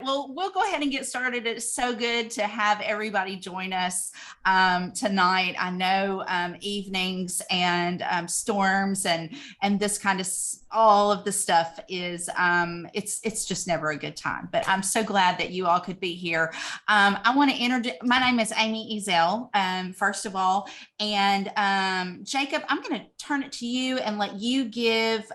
Well, we'll go ahead and get started. It's so good to have everybody join us tonight. I know evenings and storms and this kind of all of the stuff is it's just never a good time. But I'm so glad that you all could be here. I want to introduce. My name is Amy Ezel, first of all, and Jacob, I'm going to turn it to you and let you give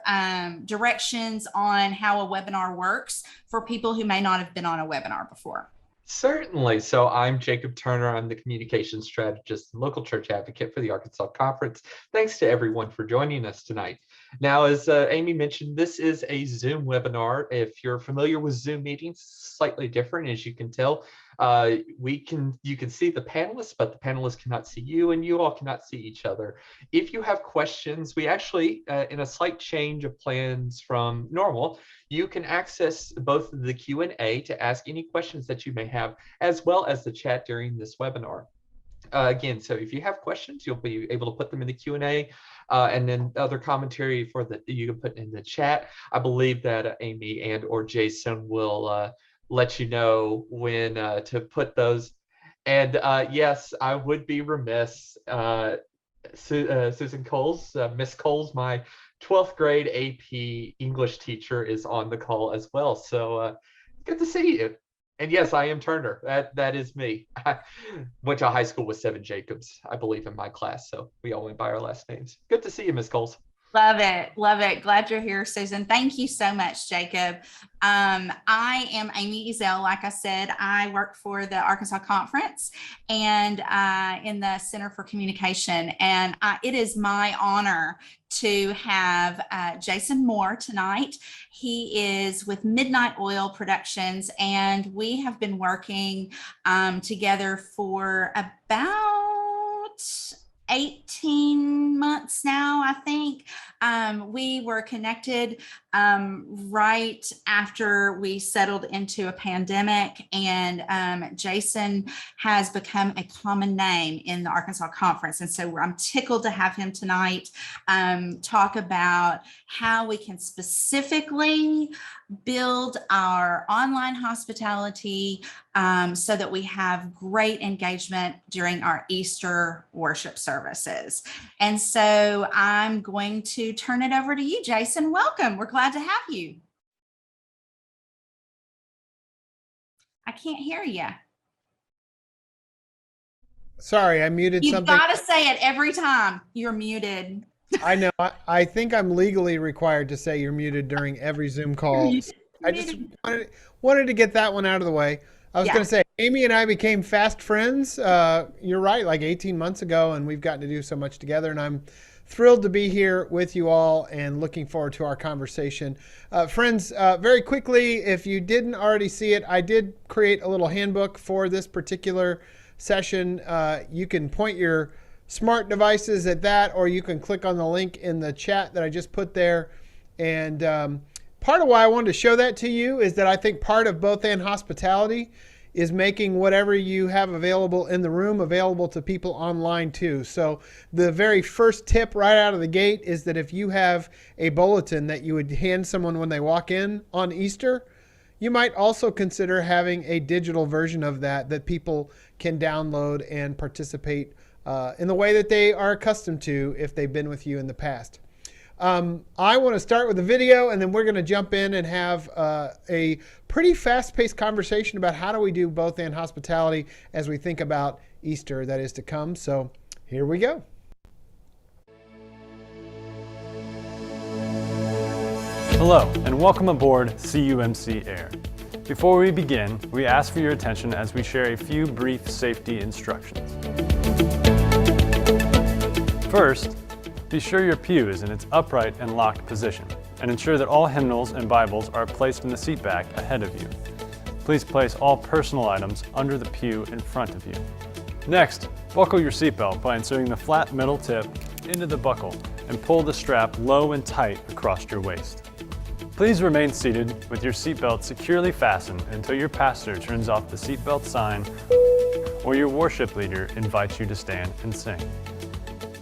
directions on how a webinar works for people who may not have been on a webinar before. Certainly. So I'm Jacob Turner. I'm the communications strategist and local church advocate for the Arkansas Conference. Thanks to everyone for joining us tonight. Now, as Amy mentioned, this is a Zoom webinar. If you're familiar with Zoom meetings, slightly different, as you can tell. You can see the panelists, but the panelists cannot see you, and you all cannot see each other. If you have questions, we actually, in a slight change of plans from normal, you can access both the Q&A to ask any questions that you may have, as well as the chat during this webinar. Again, so if you have questions, you'll be able to put them in the Q&A, and then other commentary you can put in the chat. I believe that Amy and or Jason will let you know when to put those. And yes, I would be remiss. Susan Coles, Miss Coles, my 12th grade AP English teacher, is on the call as well. So good to see you. And yes, I am Turner. That is me. I went to high school with 7 Jacobs, I believe, in my class. So we all went by our last names. Good to see you, Miss Coles. Love it. Love it. Glad you're here, Susan. Thank you so much, Jacob. I am Amy Ezel. Like I said, I work for the Arkansas Conference and in the Center for Communication. And it is my honor to have Jason Moore tonight. He is with Midnight Oil Productions, and we have been working together for about 18 months now, I think. We were connected right after we settled into a pandemic, and Jason has become a common name in the Arkansas Conference. And so I'm tickled to have him tonight talk about how we can specifically build our online hospitality so that we have great engagement during our Easter worship services. And so I'm going to turn it over to you, Jason. Welcome. We're glad to have you. I can't hear you. Sorry, I muted something. You've got to say it every time. You're muted. I know. I think I'm legally required to say you're muted during every Zoom call. I just wanted to get that one out of the way. I was going to say, Amy and I became fast friends. You're right, like 18 months ago, and we've gotten to do so much together. And I'm thrilled to be here with you all and looking forward to our conversation. Friends, very quickly, if you didn't already see it, I did create a little handbook for this particular session. You can point your smart devices at that, or you can click on the link in the chat that I just put there. And part of why I wanted to show that to you is that I think part of BothAnd hospitality is making whatever you have available in the room available to people online too. So the very first tip right out of the gate is that if you have a bulletin that you would hand someone when they walk in on Easter, you might also consider having a digital version of that people can download and participate in the way that they are accustomed to if they've been with you in the past. I want to start with a video, and then we're going to jump in and have a pretty fast-paced conversation about how do we do BothAnd hospitality as we think about Easter that is to come. So here we go. Hello, and welcome aboard CUMC Air. Before we begin, we ask for your attention as we share a few brief safety instructions. First, be sure your pew is in its upright and locked position, and ensure that all hymnals and Bibles are placed in the seat back ahead of you. Please place all personal items under the pew in front of you. Next, buckle your seatbelt by inserting the flat metal tip into the buckle and pull the strap low and tight across your waist. Please remain seated with your seatbelt securely fastened until your pastor turns off the seatbelt sign or your worship leader invites you to stand and sing.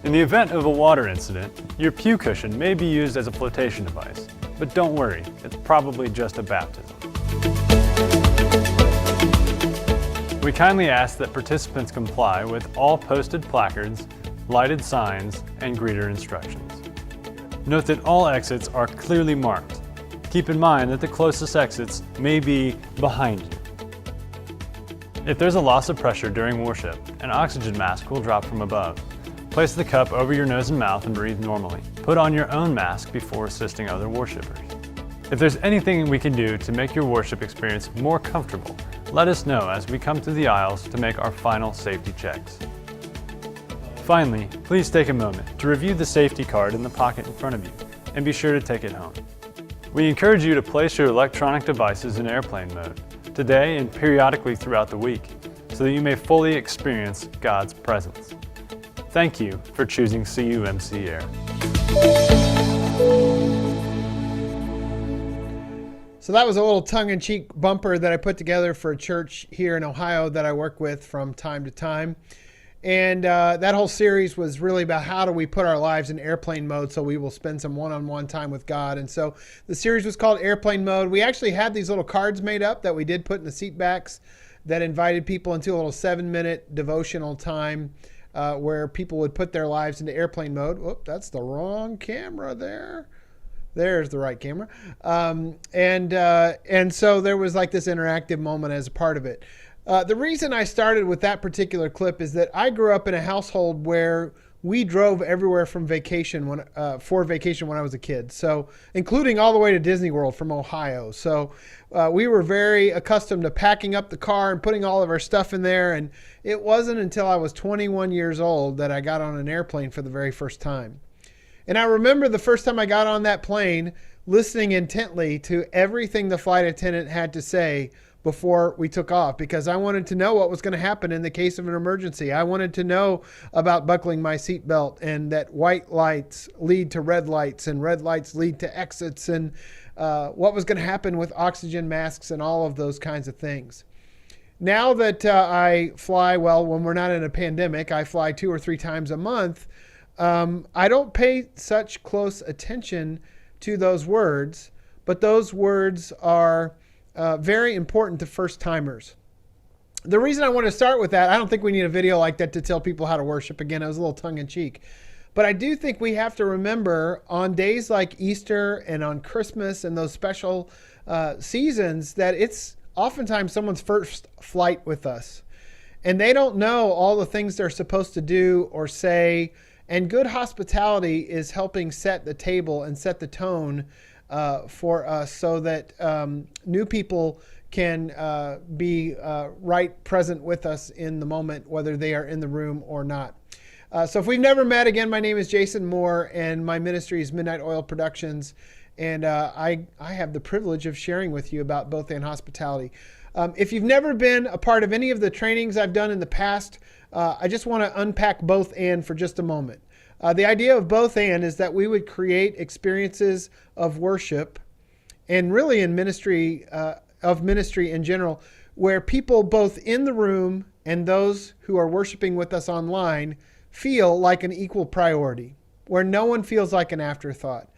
In the event of a water incident, your pew cushion may be used as a flotation device, but don't worry, it's probably just a baptism. We kindly ask that participants comply with all posted placards, lighted signs, and greeter instructions. Note that all exits are clearly marked. Keep in mind that the closest exits may be behind you. If there's a loss of pressure during worship, an oxygen mask will drop from above. Place the cup over your nose and mouth and breathe normally. Put on your own mask before assisting other worshipers. If there's anything we can do to make your worship experience more comfortable, let us know as we come through the aisles to make our final safety checks. Finally, please take a moment to review the safety card in the pocket in front of you and be sure to take it home. We encourage you to place your electronic devices in airplane mode today and periodically throughout the week so that you may fully experience God's presence. Thank you for choosing CUMC Air. So that was a little tongue-in-cheek bumper that I put together for a church here in Ohio that I work with from time to time. And that whole series was really about how do we put our lives in airplane mode so we will spend some one-on-one time with God. And so the series was called Airplane Mode. We actually had these little cards made up that we did put in the seat backs that invited people into a little 7-minute devotional time where people would put their lives into airplane mode. Whoop, that's the wrong camera there. There's the right camera. And so there was like this interactive moment as a part of it. The reason I started with that particular clip is that I grew up in a household where we drove everywhere from vacation for vacation when I was a kid. So including all the way to Disney World from Ohio. So we were very accustomed to packing up the car and putting all of our stuff in there. And it wasn't until I was 21 years old that I got on an airplane for the very first time. And I remember the first time I got on that plane, listening intently to everything the flight attendant had to say before we took off, because I wanted to know what was going to happen in the case of an emergency. I wanted to know about buckling my seatbelt and that white lights lead to red lights and red lights lead to exits, and what was going to happen with oxygen masks and all of those kinds of things. Now that I fly, well, when we're not in a pandemic, I fly 2 or 3 times a month. I don't pay such close attention to those words, but those words are very important to first timers. The reason I want to start with that, I don't think we need a video like that to tell people how to worship. Again, it was a little tongue in cheek, but I do think we have to remember on days like Easter and on Christmas and those special seasons that it's oftentimes someone's first flight with us and they don't know all the things they're supposed to do or say. And good hospitality is helping set the table and set the tone for us so that new people can be right present with us in the moment, whether they are in the room or not. So if we've never met, again, my name is Jason Moore and my ministry is Midnight Oil Productions. And I have the privilege of sharing with you about BothAnd hospitality. If you've never been a part of any of the trainings I've done in the past, I just want to unpack BothAnd for just a moment. The idea of BothAnd is that we would create experiences of worship and really in ministry, of ministry in general, where people both in the room and those who are worshiping with us online feel like an equal priority, where no one feels like an afterthought.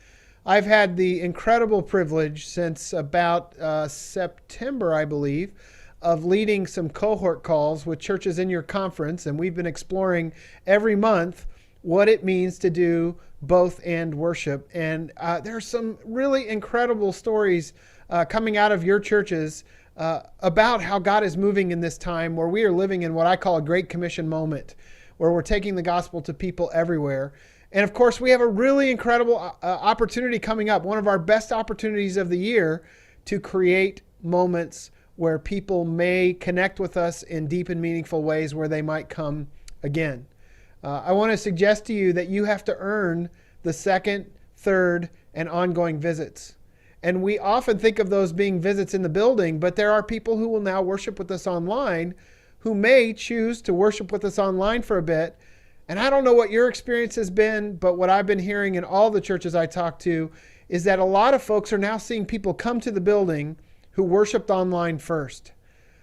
I've had the incredible privilege since about September, I believe, of leading some cohort calls with churches in your conference, and we've been exploring every month what it means to do BothAnd worship. And there are some really incredible stories coming out of your churches about how God is moving in this time where we are living in what I call a Great Commission moment, where we're taking the gospel to people everywhere. And of course, we have a really incredible opportunity coming up, one of our best opportunities of the year, to create moments where people may connect with us in deep and meaningful ways where they might come again. I want to suggest to you that you have to earn the second, third, and ongoing visits. And we often think of those being visits in the building, but there are people who will now worship with us online who may choose to worship with us online for a bit. And I don't know what your experience has been, but what I've been hearing in all the churches I talk to is that a lot of folks are now seeing people come to the building who worshiped online first.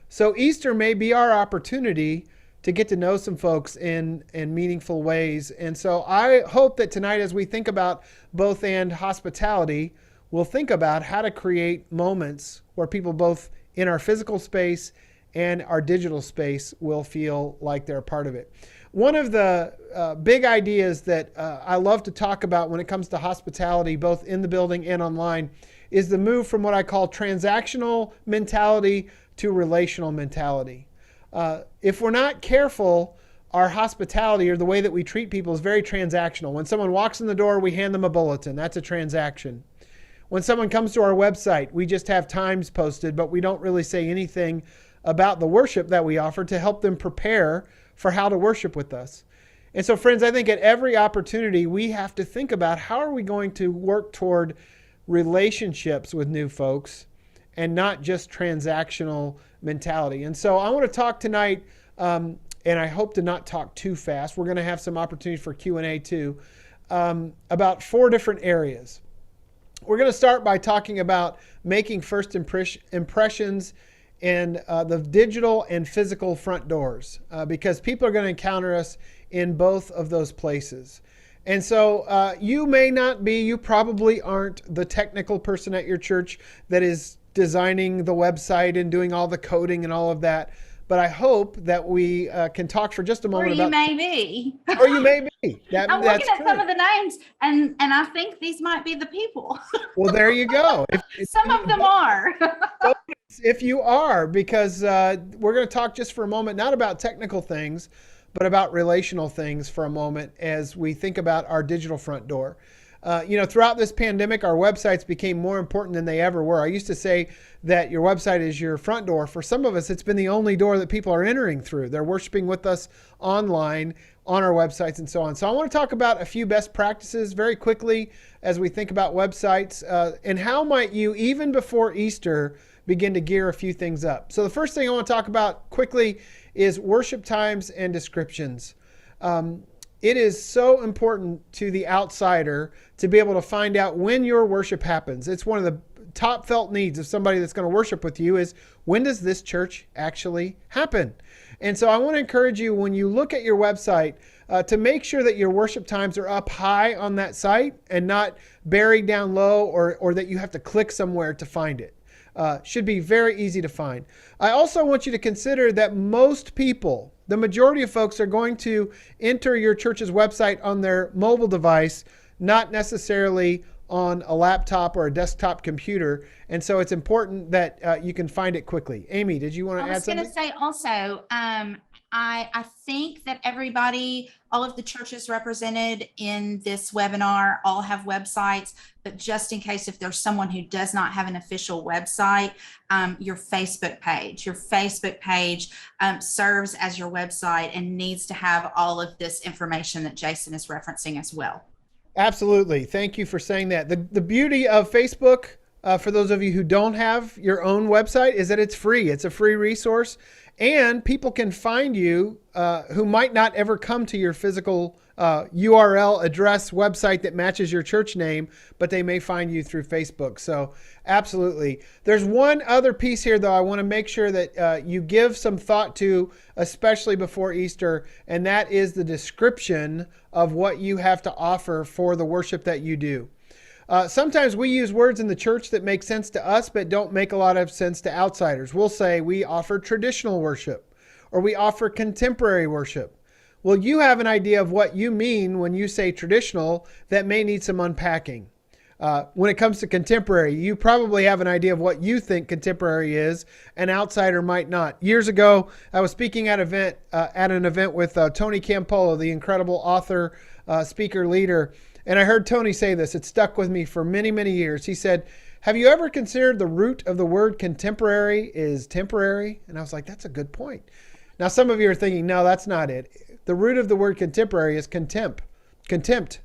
So Easter may be our opportunity to get to know some folks in meaningful ways. And so I hope that tonight, as we think about BothAnd hospitality, we'll think about how to create moments where people both in our physical space and our digital space will feel like they're a part of it. One of the big ideas that I love to talk about when it comes to hospitality, both in the building and online, is the move from what I call transactional mentality to relational mentality. If we're not careful, our hospitality, or the way that we treat people, is very transactional. When someone walks in the door, we hand them a bulletin. That's a transaction. When someone comes to our website, we just have times posted, but we don't really say anything about the worship that we offer to help them prepare for how to worship with us. And so, friends, I think at every opportunity, we have to think about how are we going to work toward relationships with new folks and not just transactional mentality. And so I want to talk tonight, and I hope to not talk too fast. We're going to have some opportunity for Q&A too, about 4 different areas. We're going to start by talking about making first impressions in the digital and physical front doors, because people are going to encounter us in both of those places. And so you probably aren't the technical person at your church that is designing the website and doing all the coding and all of that. But I hope that we can talk for just a moment about. Or you may be. Or you may be. I'm looking at some of the names, and I think these might be the people. Well, there you go. Some of them are. If you are, because we're going to talk just for a moment, not about technical things, but about relational things for a moment as we think about our digital front door. Throughout this pandemic, our websites became more important than they ever were. I used to say that your website is your front door. For some of us, it's been the only door that people are entering through. They're worshiping with us online, on our websites, and so on. So I want to talk about a few best practices very quickly as we think about websites, and how might you, even before Easter, begin to gear a few things up. So the first thing I want to talk about quickly is worship times and descriptions. It is so important to the outsider to be able to find out when your worship happens. It's one of the top felt needs of somebody that's going to worship with you is, when does this church actually happen? And so I want to encourage you, when you look at your website, to make sure that your worship times are up high on that site and not buried down low, or that you have to click somewhere to find it. Should be very easy to find. I also want you to consider that most people, the majority of folks, are going to enter your church's website on their mobile device, not necessarily on a laptop or a desktop computer. And so it's important that you can find it quickly. Amy, did you want to add something? I was going to say also, I think that everybody, all of the churches represented in this webinar, all have websites, but just in case if there's someone who does not have an official website, your Facebook page serves as your website and needs to have all of this information that Jason is referencing as well. Absolutely. Thank you for saying that. The beauty of Facebook, for those of you who don't have your own website, is that it's free. It's a free resource. And people can find you who might not ever come to your physical URL address website that matches your church name, but they may find you through Facebook. So absolutely. There's one other piece here, though, I want to make sure that you give some thought to, especially before Easter, and that is the description of what you have to offer for the worship that you do. Sometimes we use words in the church that make sense to us, but don't make a lot of sense to outsiders. We'll say we offer traditional worship, or we offer contemporary worship. Well, you have an idea of what you mean when you say traditional that may need some unpacking. When it comes to contemporary, you probably have an idea of what you think contemporary is. An outsider might not. Years ago, I was speaking at an event with Tony Campolo, the incredible author, speaker, leader. And I heard Tony say this. It stuck with me for many, many years. He said, "Have you ever considered the root of the word contemporary is temporary?" And I was like, that's a good point. Now, some of you are thinking, no, that's not it. The root of the word contemporary is contempt,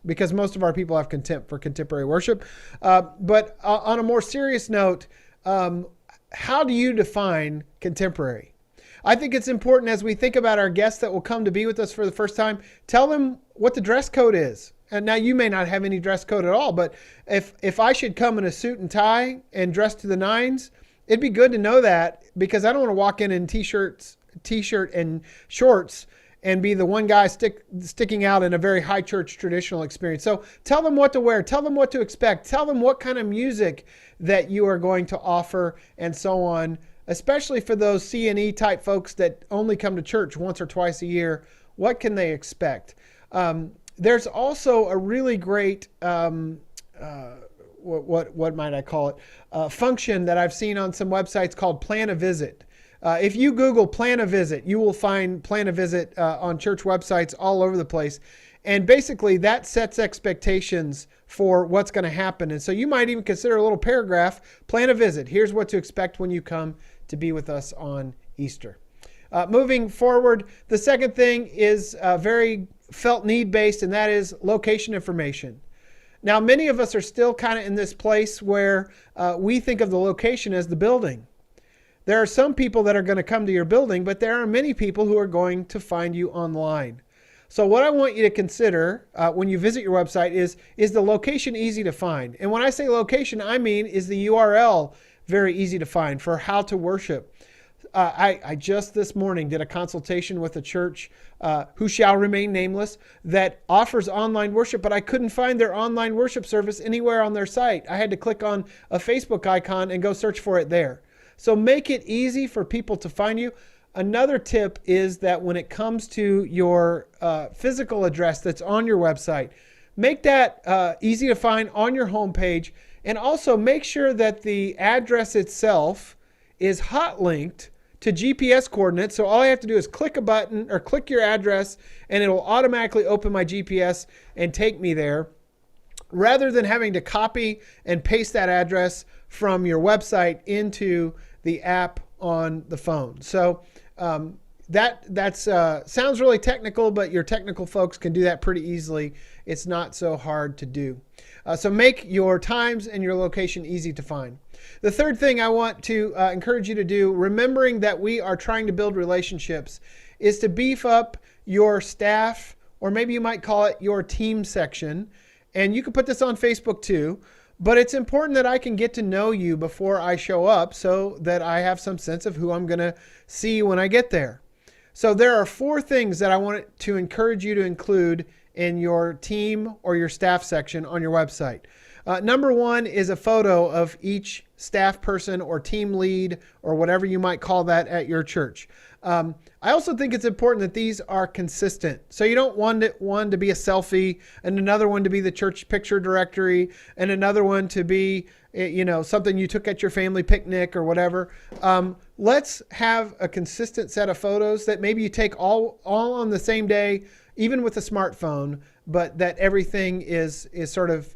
because most of our people have contempt for contemporary worship. But on a more serious note, how do you define contemporary? I think it's important, as we think about our guests that will come to be with us for the first time, tell them what the dress code is. And now you may not have any dress code at all, but if I should come in a suit and tie and dress to the nines, it'd be good to know that, because I don't want to walk in t-shirt and shorts and be the one guy sticking out in a very high church traditional experience. So tell them what to wear, tell them what to expect, tell them what kind of music that you are going to offer, and so on. especially for those C&E type folks that only come to church once or twice a year. What can they expect? There's also a really great, what might I call it, function that I've seen on some websites called Plan a Visit. If you Google Plan a Visit, you will find Plan a Visit on church websites all over the place. And basically that sets expectations for what's going to happen. And so you might even consider a little paragraph, Plan a Visit. Here's what to expect when you come to be with us on Easter. Moving forward, the second thing is very felt need based, and that is location information. Now, many of us are still kind of in this place where we think of the location as the building. There are some people that are going to come to your building, but there are many people who are going to find you online. So what I want you to consider when you visit your website is the location easy to find? And when I say location, I mean, is the URL very easy to find for how to worship? I just this morning did a consultation with a church who shall remain nameless that offers online worship, but I couldn't find their online worship service anywhere on their site. I had to click on a Facebook icon and go search for it there. So make it easy for people to find you. Another tip is that when it comes to your physical address that's on your website, make that easy to find on your homepage, and also make sure that the address itself is hot linked to GPS coordinates. So all I have to do is click a button or click your address and it will automatically open my GPS and take me there, rather than having to copy and paste that address from your website into the app on the phone. So that sounds really technical, but your technical folks can do that pretty easily. It's not so hard to do. So make your times and your location easy to find. The third thing I want to encourage you to do, remembering that we are trying to build relationships, is to beef up your staff, or maybe you might call it your team section. And you can put this on Facebook too, but it's important that I can get to know you before I show up so that I have some sense of who I'm going to see when I get there. So there are 4 things that I want to encourage you to include in your team or your staff section on your website. Number 1 is a photo of each staff person or team lead or whatever you might call that at your church. I also think it's important that these are consistent. So you don't want one to be a selfie and another one to be the church picture directory and another one to be, something you took at your family picnic or whatever. Let's have a consistent set of photos that maybe you take all on the same day, even with a smartphone, but that everything is sort of,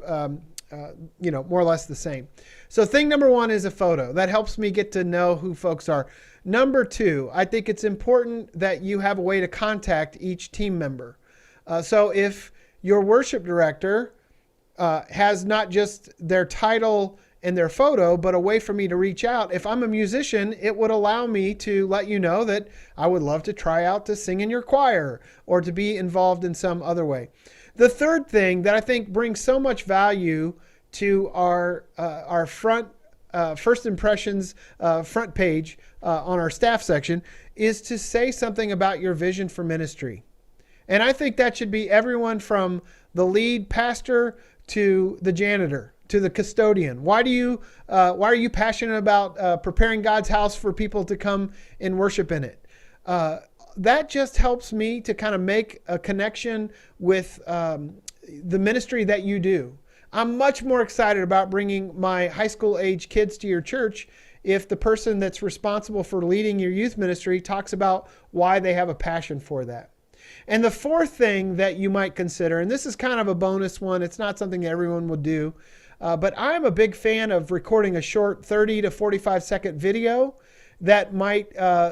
more or less the same. So thing number 1 is a photo. That helps me get to know who folks are. Number 2, I think it's important that you have a way to contact each team member. So if your worship director has not just their title and their photo, but a way for me to reach out, if I'm a musician, it would allow me to let you know that I would love to try out to sing in your choir or to be involved in some other way. The third thing that I think brings so much value to our first impressions front page on our staff section is to say something about your vision for ministry. And I think that should be everyone from the lead pastor to the janitor to the custodian. Why are you passionate about preparing God's house for people to come and worship in it? That just helps me to kind of make a connection with the ministry that you do. I'm much more excited about bringing my high school age kids to your church if the person that's responsible for leading your youth ministry talks about why they have a passion for that. And the fourth thing that you might consider, and this is kind of a bonus one, it's not something everyone will do, but I'm a big fan of recording a short 30 to 45 second video that might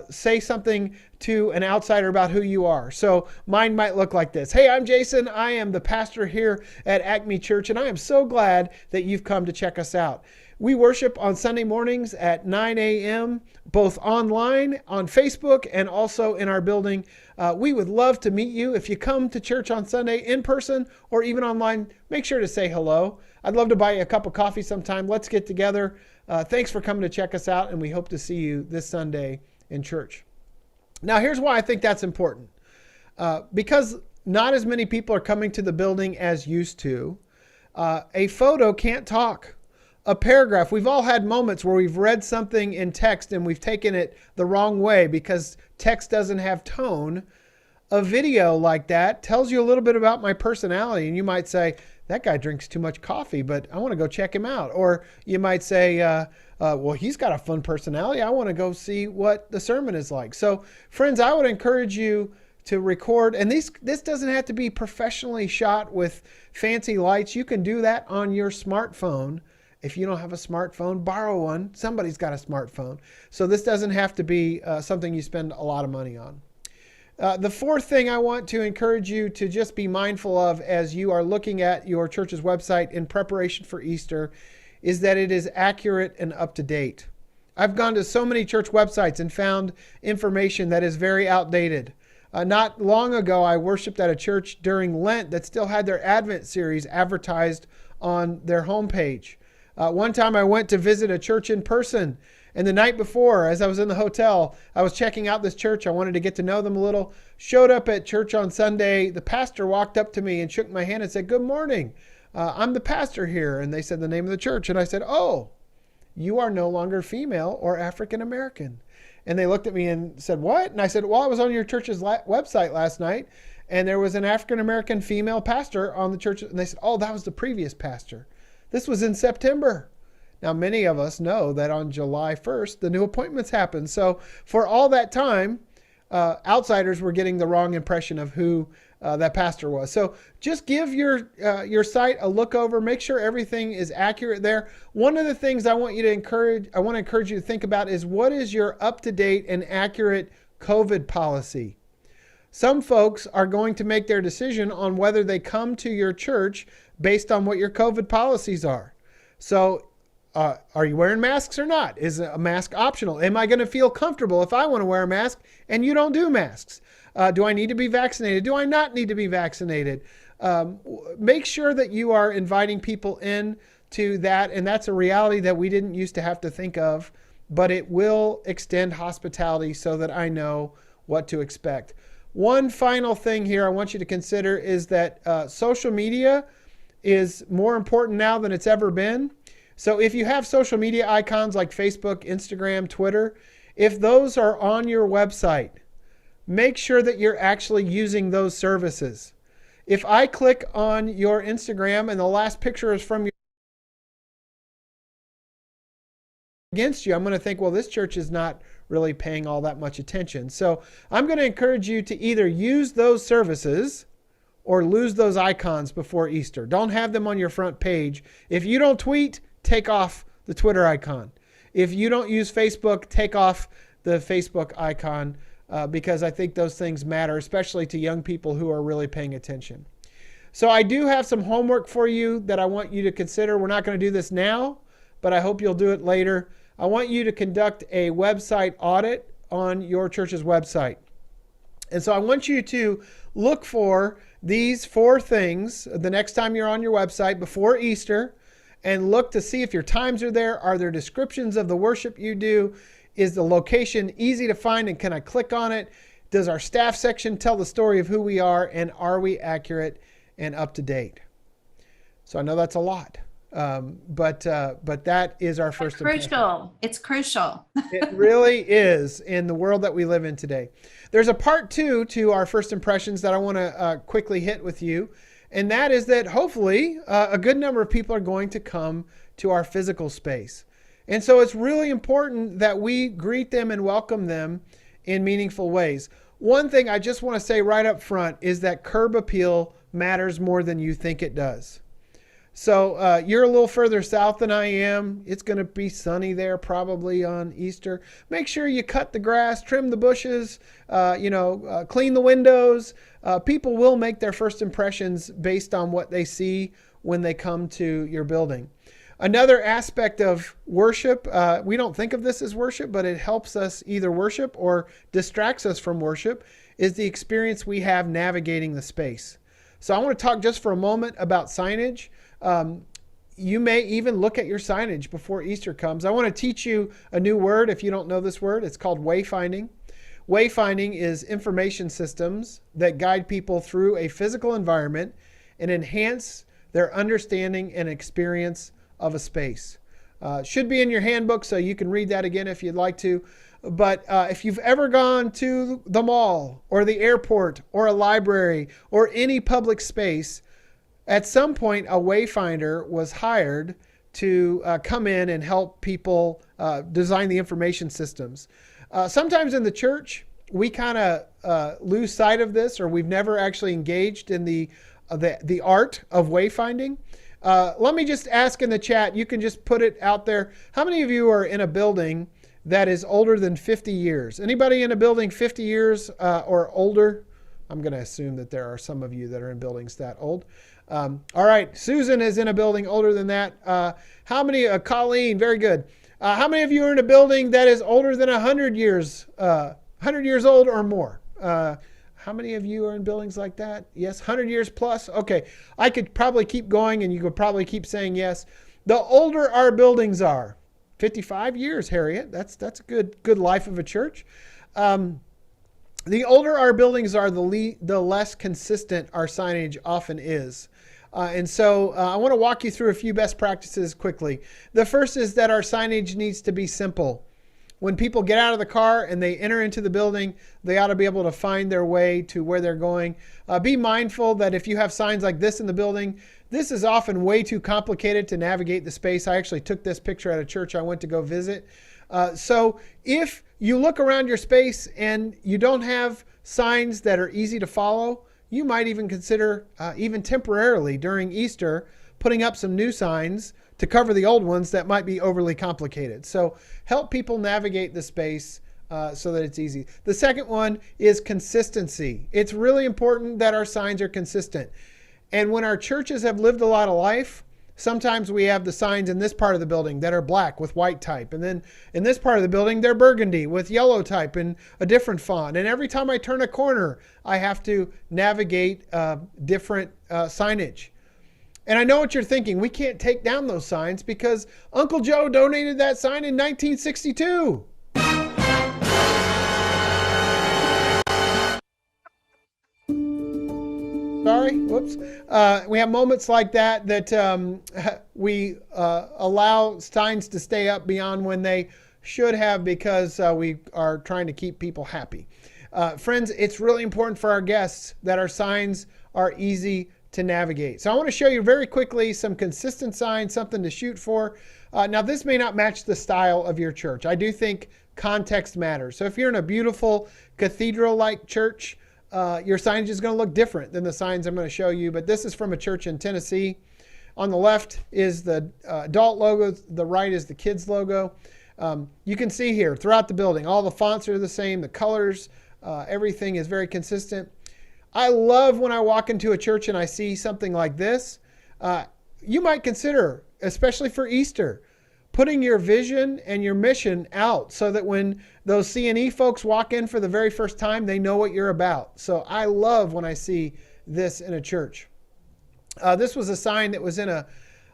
say something to an outsider about who you are. So mine might look like this. Hey, I'm Jason. I am the pastor here at Acme Church, and I am so glad that you've come to check us out. We worship on Sunday mornings at 9 a.m., both online, on Facebook, and also in our building. We would love to meet you. If you come to church on Sunday in person or even online, make sure to say hello. I'd love to buy you a cup of coffee sometime. Let's get together. Thanks for coming to check us out, and we hope to see you this Sunday in church. Now, here's why I think that's important. Because not as many people are coming to the building as used to, a photo can't talk. a paragraph. We've all had moments where we've read something in text and we've taken it the wrong way because text doesn't have tone. A video like that tells you a little bit about my personality, and you might say, that guy drinks too much coffee, but I want to go check him out. Or you might say, well, he's got a fun personality. I want to go see what the sermon is like. So friends, I would encourage you to record, and this doesn't have to be professionally shot with fancy lights. You can do that on your smartphone. If you don't have a smartphone, borrow one. Somebody's got a smartphone. So this doesn't have to be something you spend a lot of money on. The fourth thing I want to encourage you to just be mindful of as you are looking at your church's website in preparation for Easter is that it is accurate and up to date. I've gone to so many church websites and found information that is very outdated. Not long ago, I worshiped at a church during Lent that still had their Advent series advertised on their homepage. One time I went to visit a church in person, and the night before, as I was in the hotel, I was checking out this church. I wanted to get to know them a little. Showed up at church on Sunday. The pastor walked up to me and shook my hand and said, "Good morning. I'm the pastor here." And they said the name of the church. And I said, "Oh, you are no longer female or African American." And they looked at me and said, "What?" And I said, "Well, I was on your church's website last night, and there was an African American female pastor on the church." And they said, "Oh, that was the previous pastor. This was in September." Now, many of us know that on July 1st, the new appointments happen. So for all that time, outsiders were getting the wrong impression of who that pastor was. So just give your site a look over. Make sure everything is accurate there. One of the things I want to encourage you to think about is, what is your up-to-date and accurate COVID policy? Some folks are going to make their decision on whether they come to your church based on what your COVID policies are. So are you wearing masks or not? Is a mask optional? Am I going to feel comfortable if I want to wear a mask and you don't do masks? Do I need to be vaccinated? Do I not need to be vaccinated? Make sure that you are inviting people in to that. And that's a reality that we didn't used to have to think of, but it will extend hospitality so that I know what to expect. One final thing here I want you to consider is that social media is more important now than it's ever been. So if you have social media icons like Facebook, Instagram, Twitter, if those are on your website, make sure that you're actually using those services. If I click on your Instagram and the last picture is from you against you, I'm going to think, well, this church is not really paying all that much attention. So I'm going to encourage you to either use those services or lose those icons before Easter. Don't have them on your front page. If you don't tweet, take off the Twitter icon. If you don't use Facebook, take off the Facebook icon because I think those things matter, especially to young people who are really paying attention. So I do have some homework for you that I want you to consider. We're not going to do this now, but I hope you'll do it later. I want you to conduct a website audit on your church's website. And so I want you to look for these 4 things the next time you're on your website before Easter, and look to see if your times are there. Are there descriptions of the worship you do? Is the location easy to find, and can I click on it? Does our staff section tell the story of who we are, and are we accurate and up to date? So I know that's a lot, but that is our first impression. Crucial. It's crucial. It really is in the world that we live in today. There's a part 2 to our first impressions that I want to quickly hit with you. And that is that hopefully a good number of people are going to come to our physical space. And so it's really important that we greet them and welcome them in meaningful ways. One thing I just want to say right up front is that curb appeal matters more than you think it does. So you're a little further south than I am. It's going to be sunny there probably on Easter. Make sure you cut the grass, trim the bushes, clean the windows. People will make their first impressions based on what they see when they come to your building. Another aspect of worship, we don't think of this as worship, but it helps us either worship or distracts us from worship, is the experience we have navigating the space. So I want to talk just for a moment about signage. You may even look at your signage before Easter comes. I want to teach you a new word if you don't know this word. It's called wayfinding. Wayfinding is information systems that guide people through a physical environment and enhance their understanding and experience of a space. Should be in your handbook, so you can read that again if you'd like to. But if you've ever gone to the mall or the airport or a library or any public space, at some point a wayfinder was hired to come in and help people design the information systems. Sometimes in the church, we kind of lose sight of this, or we've never actually engaged in the art of wayfinding. Let me just ask in the chat, you can just put it out there. How many of you are in a building that is older than 50 years? Anybody in a building 50 years or older? I'm going to assume that there are some of you that are in buildings that old. All right, Susan is in a building older than that. How many, Colleen, very good. How many of you are in a building that is older than 100 years old or more? How many of you are in buildings like that? Yes, 100 years plus? Okay, I could probably keep going and you could probably keep saying yes. The older our buildings are, 55 years, Harriet, that's a good life of a church. The older our buildings are, the less consistent our signage often is. And so I want to walk you through a few best practices quickly. The first is that our signage needs to be simple. When people get out of the car and they enter into the building, they ought to be able to find their way to where they're going. Be mindful that if you have signs like this in the building, this is often way too complicated to navigate the space. I actually took this picture at a church I went to go visit. So if you look around your space and you don't have signs that are easy to follow, you might even consider, even temporarily during Easter, putting up some new signs to cover the old ones that might be overly complicated. So help people navigate the space so that it's easy. The second one is consistency. It's really important that our signs are consistent. And when our churches have lived a lot of life, sometimes we have the signs in this part of the building that are black with white type. And then in this part of the building, they're burgundy with yellow type and a different font. And every time I turn a corner, I have to navigate different signage. And I know what you're thinking. We can't take down those signs because Uncle Joe donated that sign in 1962. Sorry, whoops. We have moments like that we allow signs to stay up beyond when they should have because we are trying to keep people happy. Friends, it's really important for our guests that our signs are easy to navigate. So I want to show you very quickly some consistent signs, something to shoot for. Now, this may not match the style of your church. I do think context matters. So if you're in a beautiful cathedral-like church, your signage is going to look different than the signs I'm going to show you. But this is from a church in Tennessee. On the left is the adult logo. The right is the kids logo. You can see here throughout the building, all the fonts are the same. The colors, everything is very consistent. I love when I walk into a church and I see something like this. You might consider, especially for Easter, putting your vision and your mission out so that when those C&E folks walk in for the very first time, they know what you're about. So I love when I see this in a church. This was a sign that was in a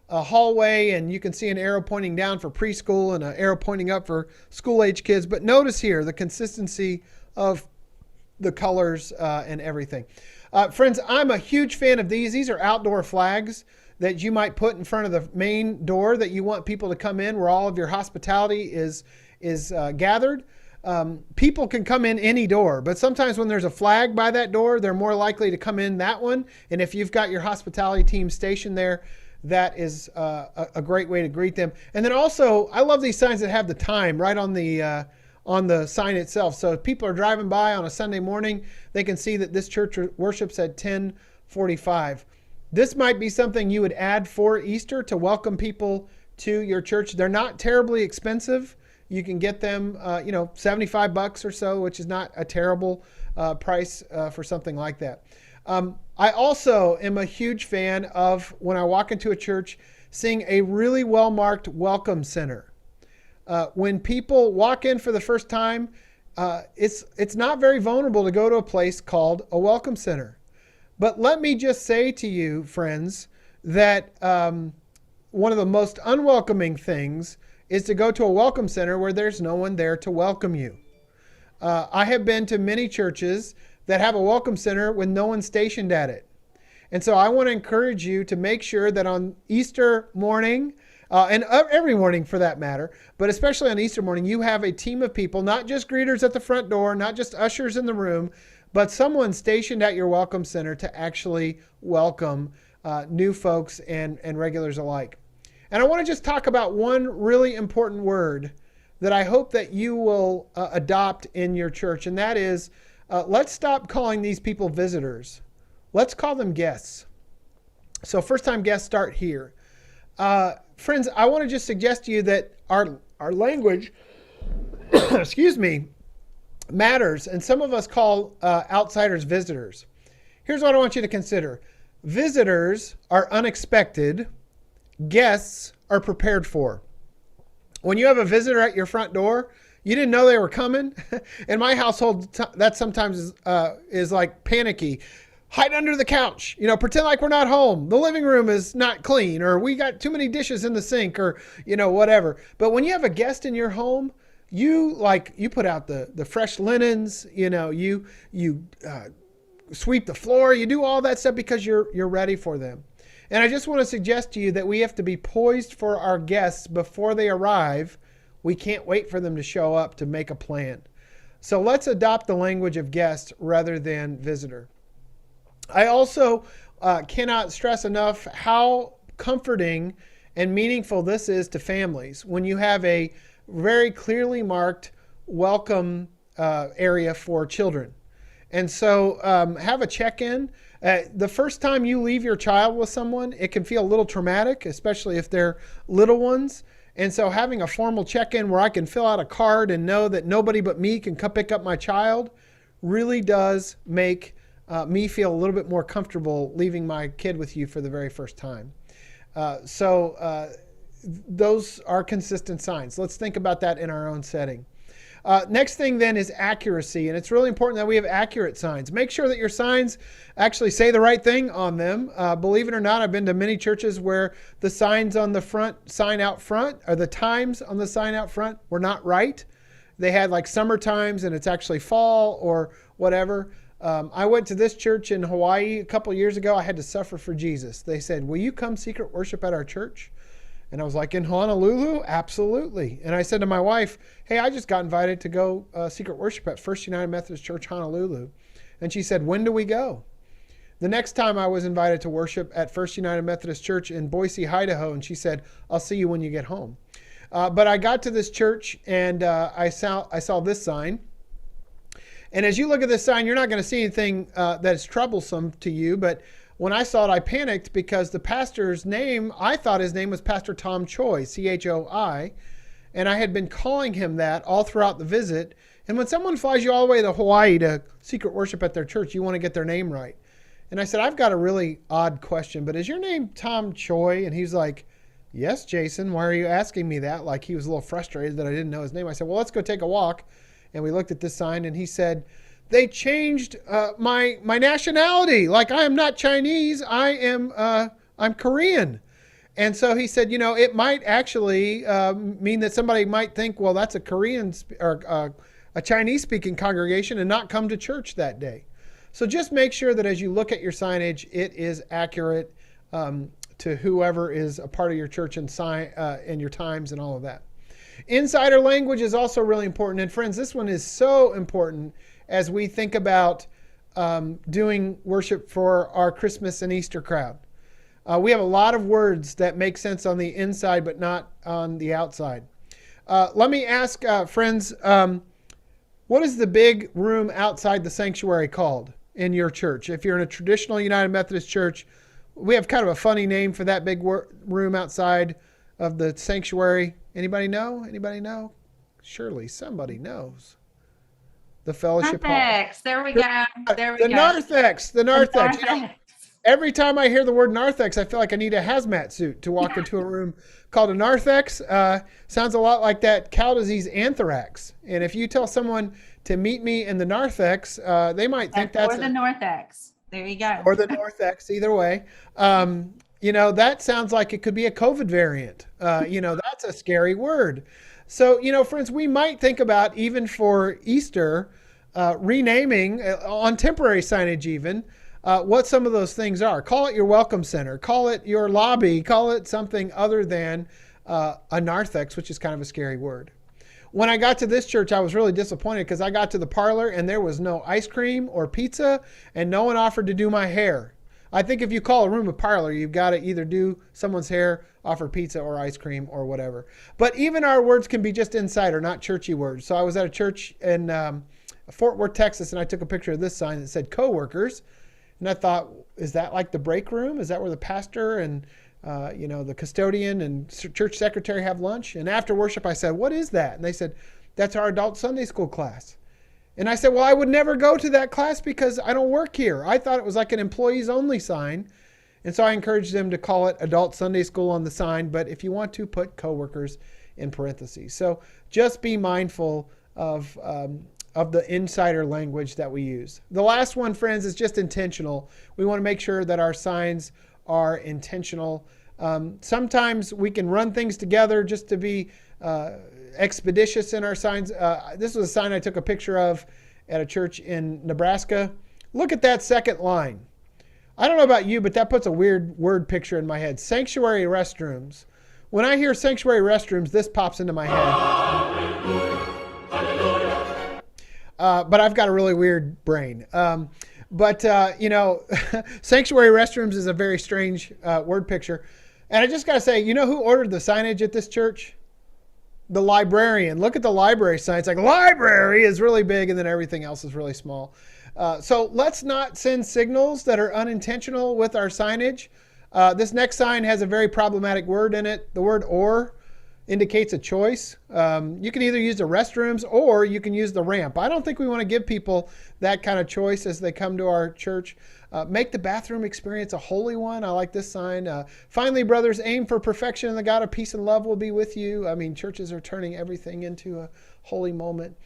hallway, and you can see an arrow pointing down for preschool and an arrow pointing up for school-age kids. But notice here the consistency of the colors and everything. Friends, I'm a huge fan of these. These are outdoor flags that you might put in front of the main door that you want people to come in where all of your hospitality is gathered. People can come in any door, but sometimes when there's a flag by that door, they're more likely to come in that one. And if you've got your hospitality team stationed there, that is a great way to greet them. And then also, I love these signs that have the time right on the sign itself. So if people are driving by on a Sunday morning, they can see that this church worships at 10:45. This might be something you would add for Easter to welcome people to your church. They're not terribly expensive. You can get them, $75 or so, which is not a terrible price for something like that. I also am a huge fan of, when I walk into a church, seeing a really well-marked welcome center. When people walk in for the first time, it's not very vulnerable to go to a place called a welcome center. But let me just say to you, friends, that one of the most unwelcoming things is to go to a welcome center where there's no one there to welcome you. I have been to many churches that have a welcome center with no one stationed at it. And so I want to encourage you to make sure that on Easter morning, and every morning for that matter, but especially on Easter morning, you have a team of people, not just greeters at the front door, not just ushers in the room, but someone stationed at your welcome center to actually welcome new folks and regulars alike. And I want to just talk about one really important word that I hope that you will adopt in your church, and that is, let's stop calling these people visitors. Let's call them guests. So first-time guests start here. Friends, I want to just suggest to you that our language, excuse me, matters, and some of us call outsiders visitors. Here's what I want you to consider. Visitors are unexpected. Guests are prepared for. When you have a visitor at your front door, you didn't know they were coming. In my household, that sometimes is like panicky. Hide under the couch, pretend like we're not home. The living room is not clean, or we got too many dishes in the sink, or, whatever. But when you have a guest in your home, you put out the fresh linens, you sweep the floor, you do all that stuff because you're ready for them. And I just want to suggest to you that we have to be poised for our guests before they arrive. We can't wait for them to show up to make a plan. So let's adopt the language of guest rather than visitor. I also cannot stress enough how comforting and meaningful this is to families when you have a very clearly marked welcome area for children. And so have a check-in. The first time you leave your child with someone, it can feel a little traumatic, especially if they're little ones. And so having a formal check-in where I can fill out a card and know that nobody but me can come pick up my child really does make me feel a little bit more comfortable leaving my kid with you for the very first time. Those are consistent signs. Let's think about that in our own setting. Next thing then is accuracy, and it's really important that we have accurate signs. Make sure that your signs actually say the right thing on them. Believe it or not, I've been to many churches where the signs on the sign out front, or the times on the sign out front were not right. They had like summer times and it's actually fall or whatever. I went to this church in Hawaii a couple years ago. I had to suffer for Jesus. They said, "Will you come secret worship at our church?" And I was like, "In Honolulu? Absolutely." And I said to my wife, "Hey, I just got invited to go secret worship at First United Methodist Church, Honolulu." And she said, "When do we go?" The next time I was invited to worship at First United Methodist Church in Boise, Idaho, and she said, "I'll see you when you get home." But I got to this church and I saw this sign. And as you look at this sign, you're not going to see anything that is troublesome to you, but when I saw it, I panicked because the pastor's name, I thought his name was Pastor Tom Choi, C-H-O-I, and I had been calling him that all throughout the visit. And when someone flies you all the way to Hawaii to secret worship at their church, you want to get their name right. And I said, "I've got a really odd question, but is your name Tom Choi?" And he's like, "Yes, Jason, why are you asking me that?" Like he was a little frustrated that I didn't know his name. I said, "Well, let's go take a walk." And we looked at this sign and he said, "They changed my nationality. Like I am not Chinese. I'm Korean." And so he said, it might actually mean that somebody might think, well, that's a Korean or a Chinese speaking congregation and not come to church that day. So just make sure that as you look at your signage, it is accurate to whoever is a part of your church and your times and all of that. Insider language is also really important. And friends, this one is so important as we think about doing worship for our Christmas and Easter crowd. We have a lot of words that make sense on the inside, but not on the outside. Let me ask, friends, what is the big room outside the sanctuary called in your church? If you're in a traditional United Methodist church, we have kind of a funny name for that big room outside of the sanctuary. Anybody know? Anybody know? Surely somebody knows. The fellowship narthex. There we go. The narthex. The narthex. Every time I hear the word narthex, I feel like I need a hazmat suit to walk into a room called a narthex. Sounds a lot like that cow disease anthrax. And if you tell someone to meet me in the narthex, they might think that's... Or the narthex. There you go. Or the narthex, either way. That sounds like it could be a COVID variant. That's a scary word. So, friends, we might think about, even for Easter, renaming on temporary signage even, what some of those things are. Call it your welcome center. Call it your lobby. Call it something other than a narthex, which is kind of a scary word. When I got to this church, I was really disappointed because I got to the parlor and there was no ice cream or pizza and no one offered to do my hair. I think if you call a room a parlor, you've got to either do someone's hair, offer pizza or ice cream or whatever. But even our words can be just insider, not churchy words. So I was at a church in Fort Worth, Texas, and I took a picture of this sign that said co-workers. And I thought, is that like the break room? Is that where the pastor and the custodian and church secretary have lunch? And after worship, I said, what is that? And they said, that's our adult Sunday school class. And I said, well, I would never go to that class because I don't work here. I thought it was like an employees only sign. And so I encouraged them to call it adult Sunday school on the sign. But if you want to, put coworkers in parentheses. So just be mindful of the insider language that we use. The last one, friends, is just intentional. We want to make sure that our signs are intentional. Sometimes we can run things together just to be expeditious in our signs. This was a sign I took a picture of at a church in Nebraska. Look at that second line. I don't know about you, but that puts a weird word picture in my head. Sanctuary restrooms. When I hear sanctuary restrooms, this pops into my head. But I've got a really weird brain. Sanctuary restrooms is a very strange word picture. And I just got to say, you know who ordered the signage at this church? The librarian. Look at the library sign. It's like library is really big and then everything else is really small. So let's not send signals that are unintentional with our signage. This next sign has a very problematic word in it. The word or indicates a choice. You can either use the restrooms or you can use the ramp. I don't think we want to give people that kind of choice as they come to our church. Make the bathroom experience a holy one. I like this sign. Finally, brothers, aim for perfection and the God of peace and love will be with you. I mean, churches are turning everything into a holy moment.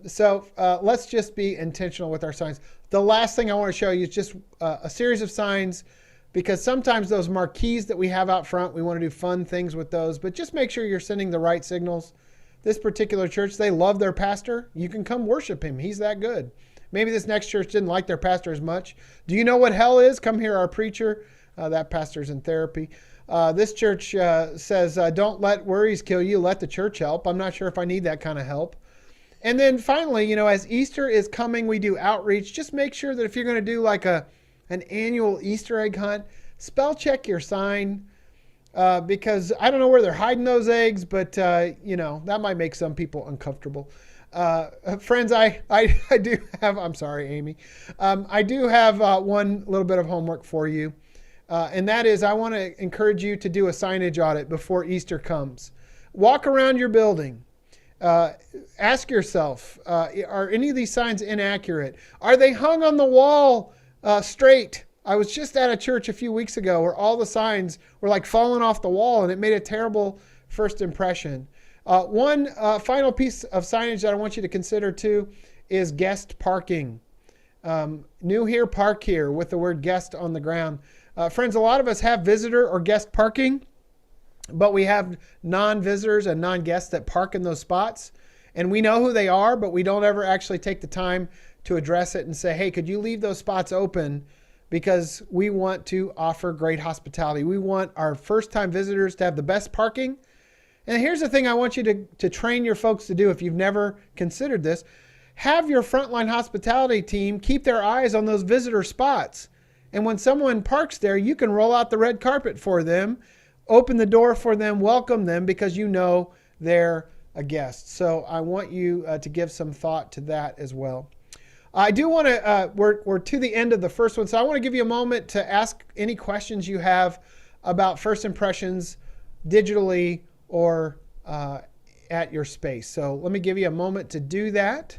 So let's just be intentional with our signs. The last thing I want to show you is just a series of signs, because sometimes those marquees that we have out front, we want to do fun things with those, but just make sure you're sending the right signals. This particular church, they love their pastor. You can come worship him. He's that good. Maybe this next church didn't like their pastor as much. Do you know what hell is? Come hear our preacher. That pastor's in therapy. This church says, don't let worries kill you. Let the church help. I'm not sure if I need that kind of help. And then finally, as Easter is coming, we do outreach. Just make sure that if you're going to do like an annual Easter egg hunt, spell check your sign, because I don't know where they're hiding those eggs, but that might make some people uncomfortable. Friends, I do have, I'm sorry, Amy. I do have one little bit of homework for you. And that is, I want to encourage you to do a signage audit before Easter comes. Walk around your building. Ask yourself, are any of these signs inaccurate? Are they hung on the wall straight? I was just at a church a few weeks ago where all the signs were like falling off the wall and it made a terrible first impression. One final piece of signage that I want you to consider too is guest parking. New here, park here, with the word guest on the ground. Friends, a lot of us have visitor or guest parking, but we have non-visitors and non-guests that park in those spots. And we know who they are, but we don't ever actually take the time to address it and say, hey, could you leave those spots open? Because we want to offer great hospitality. We want our first-time visitors to have the best parking. And here's the thing I want you to train your folks to do if you've never considered this. Have your frontline hospitality team keep their eyes on those visitor spots. And when someone parks there, you can roll out the red carpet for them, open the door for them, welcome them, because you know they're a guest. So I want you to give some thought to that as well. I do want to, we're to the end of the first one, so I want to give you a moment to ask any questions you have about first impressions digitally or at your space. So let me give you a moment to do that.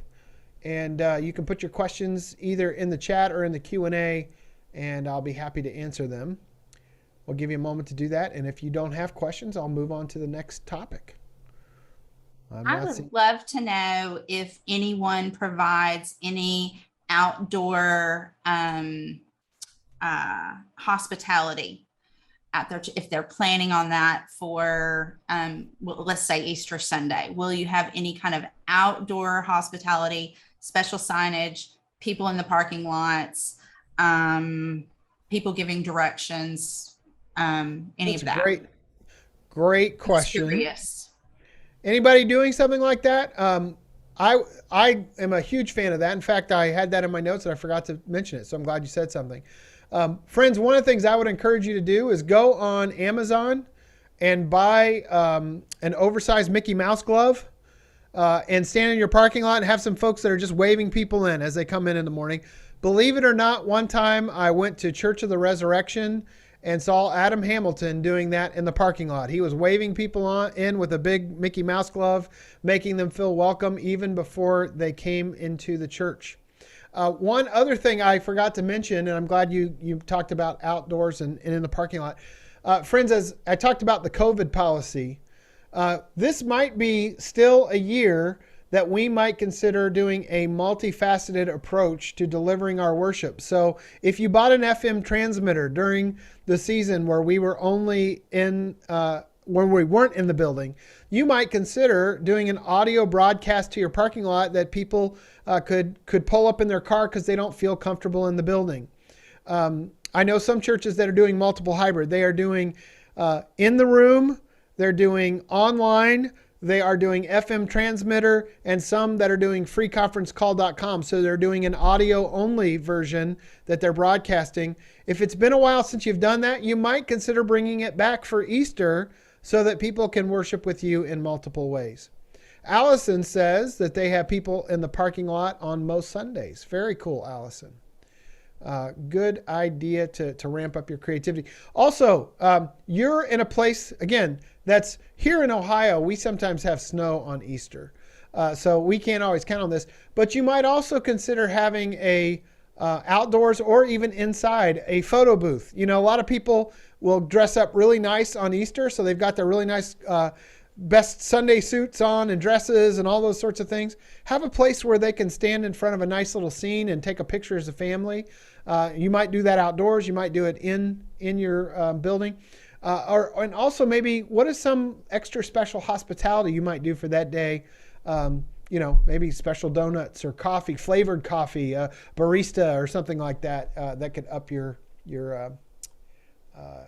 And you can put your questions either in the chat or in the Q&A, and I'll be happy to answer them. We'll give you a moment to do that. And if you don't have questions, I'll move on to the next topic. I would love to know if anyone provides any outdoor hospitality at their, if they're planning on that for, let's say Easter Sunday. Will you have any kind of outdoor hospitality, special signage, people in the parking lots, people giving directions, any That's of that? Great question. Curious. Anybody doing something like that? I am a huge fan of that. In fact, I had that in my notes and I forgot to mention it. So I'm glad you said something. Friends, one of the things I would encourage you to do is go on Amazon and buy an oversized Mickey Mouse glove and stand in your parking lot and have some folks that are just waving people in as they come in the morning. Believe it or not, one time I went to Church of the Resurrection and saw Adam Hamilton doing that in the parking lot. He was waving people in with a big Mickey Mouse glove, making them feel welcome even before they came into the church. One other thing I forgot to mention, and I'm glad you talked about outdoors and in the parking lot. Friends, as I talked about the COVID policy, this might be still a year that we might consider doing a multifaceted approach to delivering our worship. So if you bought an FM transmitter during the season where we were only in, when we weren't in the building, you might consider doing an audio broadcast to your parking lot that people could pull up in their car because they don't feel comfortable in the building. I know some churches that are doing multiple hybrid. They are doing in the room, they're doing online, they are doing FM transmitter, and some that are doing freeconferencecall.com. So they're doing an audio only version that they're broadcasting. If it's been a while since you've done that, you might consider bringing it back for Easter so that people can worship with you in multiple ways. Allison says that they have people in the parking lot on most Sundays. Very cool, Allison. Good idea to ramp up your creativity. Also, you're in a place, again, that's here in Ohio. We sometimes have snow on Easter. So we can't always count on this. But you might also consider having a outdoors or even inside a photo booth. You know, a lot of people will dress up really nice on Easter. So they've got their really nice best Sunday suits on and dresses and all those sorts of things. Have a place where they can stand in front of a nice little scene and take a picture as a family. You might do that outdoors. You might do it in your building. And also maybe what is some extra special hospitality you might do for that day? You know, maybe special donuts or coffee, flavored coffee, barista or something like that, that could up your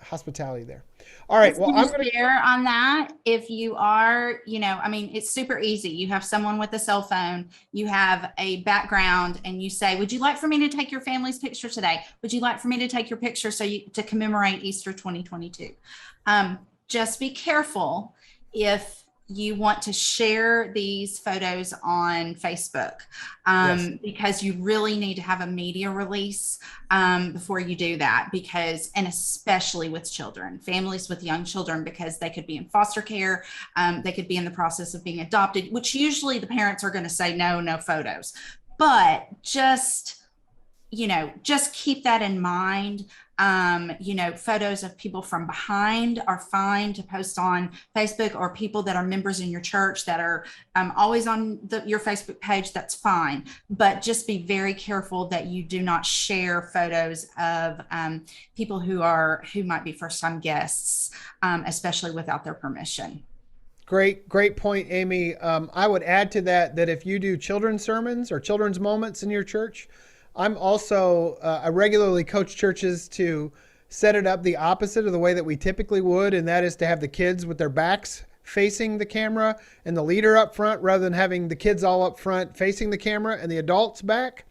hospitality there. All right. Well, I'm going to share on that. If you are, you know, I mean, it's super easy. You have someone with a cell phone, you have a background, and you say, would you like for me to take your family's picture today? Would you like for me to take your picture to commemorate Easter 2022? Just be careful if you want to share these photos on Facebook, Yes. because you really need to have a media release before you do that, and especially with children, families with young children, because they could be in foster care, they could be in the process of being adopted, which usually the parents are going to say, no photos, but just keep that in mind. Photos of people from behind are fine to post on Facebook, or people that are members in your church that are always on your Facebook page. That's fine. But just be very careful that you do not share photos of people who might be first-time guests, especially without their permission. Great point, Amy. I would add to that if you do children's sermons or children's moments in your church, I'm also, I regularly coach churches to set it up the opposite of the way that we typically would, and that is to have the kids with their backs facing the camera and the leader up front, rather than having the kids all up front facing the camera and the adults back.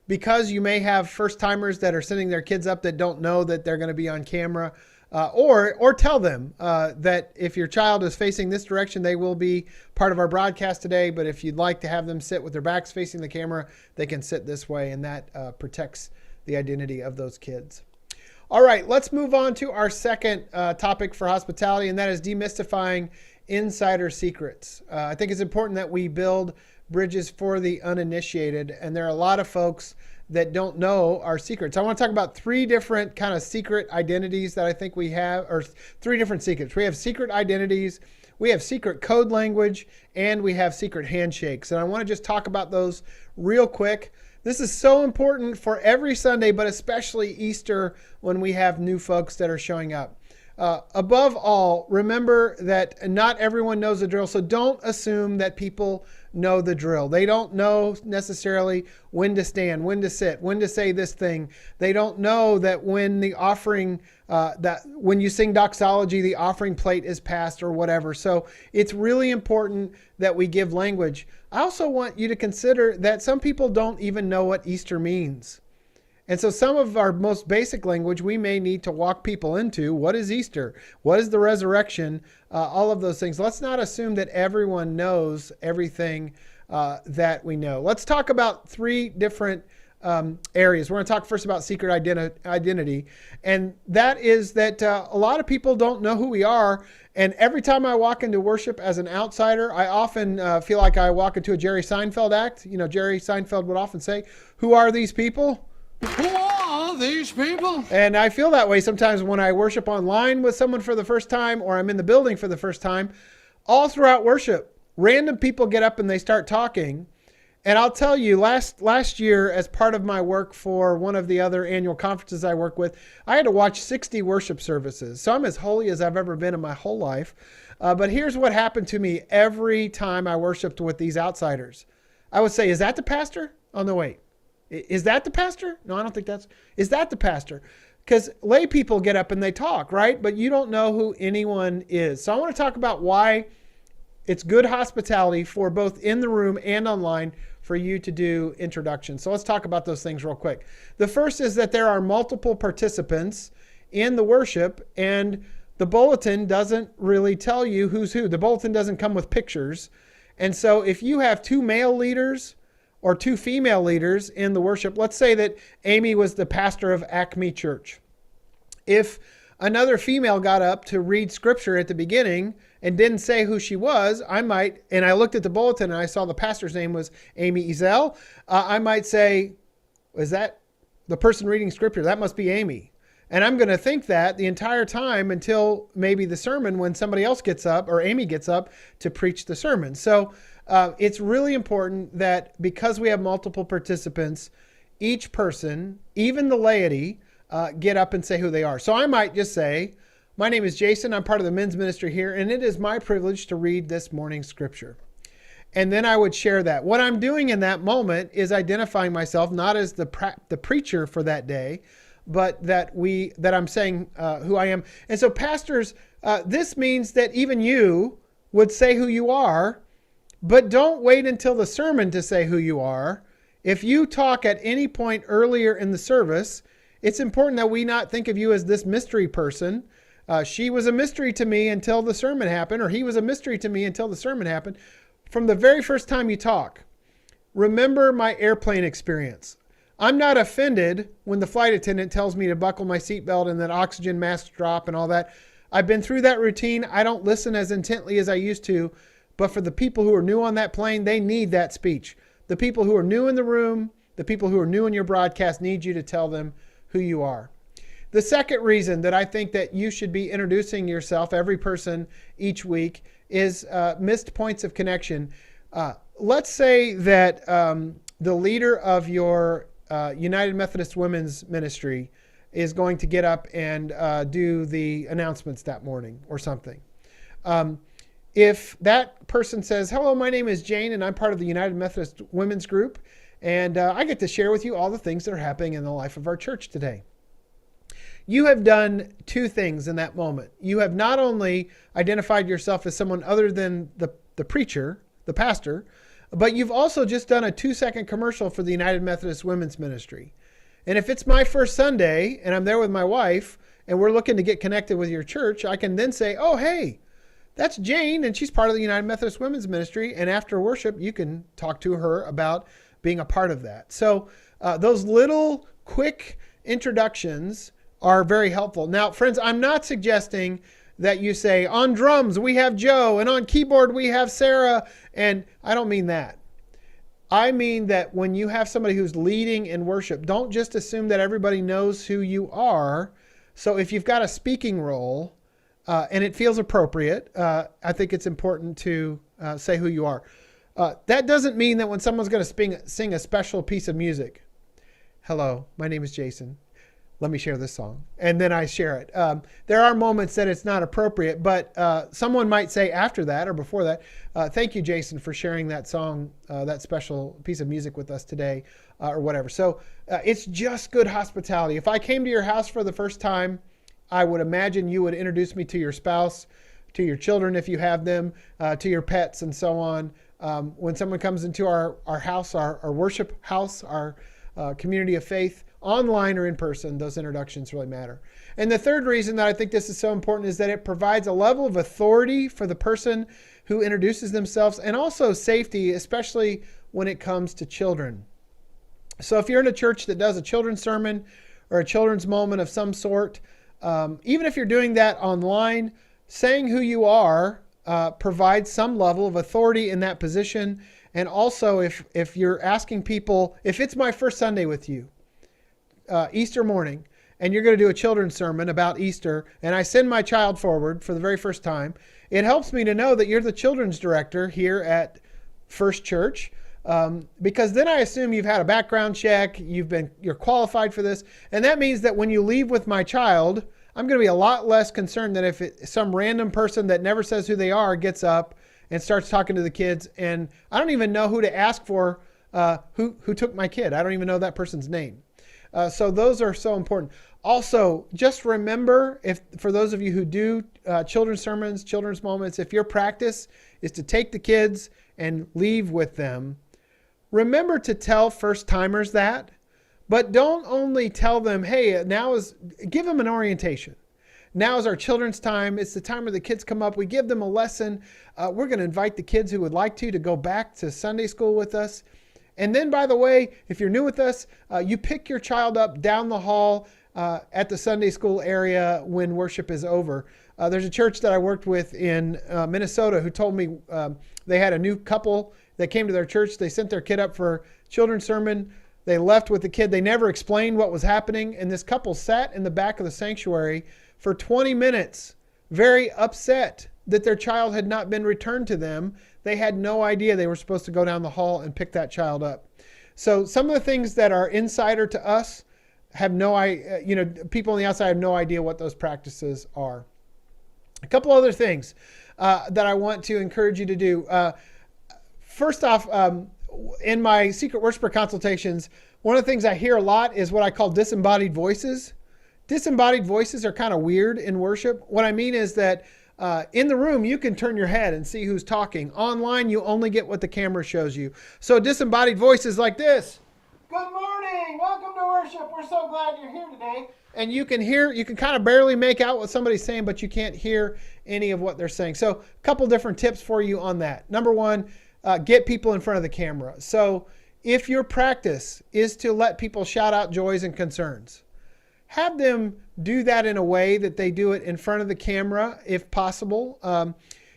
Because you may have first timers that are sending their kids up that don't know that they're going to be on camera. Or tell them that if your child is facing this direction, they will be part of our broadcast today. But if you'd like to have them sit with their backs facing the camera, they can sit this way, and that protects the identity of those kids. All right, let's move on to our second topic for hospitality, and that is demystifying insider secrets. I think it's important that we build bridges for the uninitiated, and there are a lot of folks that don't know our secrets. I want to talk about three different kind of secret identities that I think we have, or three different secrets. We have secret identities, we have secret code language, and we have secret handshakes. And I want to just talk about those real quick. This is so important for every Sunday, but especially Easter when we have new folks that are showing up. Above all, remember that not everyone knows the drill. So don't assume that people know the drill. They don't know necessarily when to stand, when to sit, when to say this thing. They don't know that when the offering, that when you sing doxology, the offering plate is passed or whatever. So it's really important that we give language. I also want you to consider that some people don't even know what Easter means. And so some of our most basic language, we may need to walk people into. What is Easter? What is the resurrection? All of those things. Let's not assume that everyone knows everything that we know. Let's talk about three different areas. We're going to talk first about secret identity. And that is that a lot of people don't know who we are. And every time I walk into worship as an outsider, I often feel like I walk into a Jerry Seinfeld act. You know, Jerry Seinfeld would often say, "Who are these people?" Who are these people? And I feel that way sometimes when I worship online with someone for the first time, or I'm in the building for the first time. All throughout worship, random people get up and they start talking. And I'll tell you, last year, as part of my work for one of the other annual conferences I work with, I had to watch 60 worship services. So I'm as holy as I've ever been in my whole life. But here's what happened to me every time I worshiped with these outsiders. I would say, "Is that the pastor?" "Oh, no, wait. Is that the pastor?" "No, I don't think is that the pastor?" Because lay people get up and they talk, right? But you don't know who anyone is. So I want to talk about why it's good hospitality for both in the room and online for you to do introductions. So let's talk about those things real quick. The first is that there are multiple participants in the worship, and the bulletin doesn't really tell you who's who. The bulletin doesn't come with pictures. And so if you have two male leaders or two female leaders in the worship, let's say that Amy was the pastor of Acme Church. If another female got up to read scripture at the beginning and didn't say who she was, I might, and I looked at the bulletin and I saw the pastor's name was Amy Ezel, I might say, "Is that the person reading scripture? That must be Amy." And I'm going to think that the entire time until maybe the sermon when somebody else gets up or Amy gets up to preach the sermon. So it's really important that because we have multiple participants, each person, even the laity, get up and say who they are. So I might just say, "My name is Jason. I'm part of the men's ministry here, and it is my privilege to read this morning's scripture." And then I would share that. What I'm doing in that moment is identifying myself not as the preacher for that day, but that I'm saying who I am. And so pastors, this means that even you would say who you are, but don't wait until the sermon to say who you are. If you talk at any point earlier in the service, it's important that we not think of you as this mystery person. She was a mystery to me until the sermon happened, or he was a mystery to me until the sermon happened. From the very first time you talk, remember my airplane experience. I'm not offended when the flight attendant tells me to buckle my seatbelt and that oxygen masks drop and all that. I've been through that routine. I don't listen as intently as I used to, but for the people who are new on that plane, they need that speech. The people who are new in the room, the people who are new in your broadcast need you to tell them who you are. The second reason that I think that you should be introducing yourself, every person each week, is missed points of connection. Let's say that the leader of your United Methodist Women's Ministry is going to get up and do the announcements that morning or something. If that person says, "Hello, my name is Jane and I'm part of the United Methodist Women's Group, and I get to share with you all the things that are happening in the life of our church today." You have done two things in that moment. You have not only identified yourself as someone other than the preacher, the pastor, but you've also just done a 2-second commercial for the United Methodist Women's Ministry. And if it's my first Sunday and I'm there with my wife and we're looking to get connected with your church, I can then say, "Oh, hey, that's Jane and she's part of the United Methodist Women's Ministry." And after worship, you can talk to her about being a part of that. So those little quick introductions are very helpful. Now, friends, I'm not suggesting that you say, "On drums, we have Joe, and on keyboard, we have Sarah." And I don't mean that. I mean that when you have somebody who's leading in worship, don't just assume that everybody knows who you are. So if you've got a speaking role and it feels appropriate, I think it's important to say who you are. That doesn't mean that when someone's going to sing a special piece of music, "Hello, my name is Jason. let me share this song. And then I share it. There are moments that it's not appropriate, but someone might say after that or before that, thank you, Jason, for sharing that song, that special piece of music with us today, or whatever. So it's just good hospitality. If I came to your house for the first time, I would imagine you would introduce me to your spouse, to your children if you have them, to your pets and so on. When someone comes into our house, our worship house, our community of faith, online or in person, those introductions really matter. And the third reason that I think this is so important is that it provides a level of authority for the person who introduces themselves, and also safety, especially when it comes to children. So if you're in a church that does a children's sermon or a children's moment of some sort, even if you're doing that online, saying who you are provides some level of authority in that position. And also if you're asking people, if it's my first Sunday with you, Easter morning, and you're going to do a children's sermon about Easter, and I send my child forward for the very first time, it helps me to know that you're the children's director here at First Church, because then I assume you've had a background check, you're qualified for this, and that means that when you leave with my child, I'm going to be a lot less concerned than if some random person that never says who they are gets up and starts talking to the kids, and I don't even know who to ask for, who took my kid. I don't even know that person's name. So those are so important. Also, just remember, for those of you who do children's sermons, children's moments, if your practice is to take the kids and leave with them, remember to tell first-timers that, but don't only tell them, hey, give them an orientation. Now is our children's time. It's the time where the kids come up. We give them a lesson. We're going to invite the kids who would like to go back to Sunday school with us. And then, by the way, if you're new with us, you pick your child up down the hall at the Sunday school area when worship is over. There's a church that I worked with in Minnesota who told me they had a new couple that came to their church. They sent their kid up for children's sermon. They left with the kid. They never explained what was happening. And this couple sat in the back of the sanctuary for 20 minutes, very upset that their child had not been returned to them. They had no idea they were supposed to go down the hall and pick that child up. So some of the things that are insider to us have no idea, people on the outside have no idea what those practices are. A couple other things that I want to encourage you to do. First off, in my secret worshiper consultations, one of the things I hear a lot is what I call disembodied voices. Disembodied voices are kind of weird in worship. What I mean is that in the room, you can turn your head and see who's talking. Online, you only get what the camera shows you. So disembodied voice is like this. Good morning. Welcome to worship. We're so glad you're here today. And you can kind of barely make out what somebody's saying, but you can't hear any of what they're saying. So a couple different tips for you on that. Number one, get people in front of the camera. So if your practice is to let people shout out joys and concerns, have them do that in a way that they do it in front of the camera, if possible.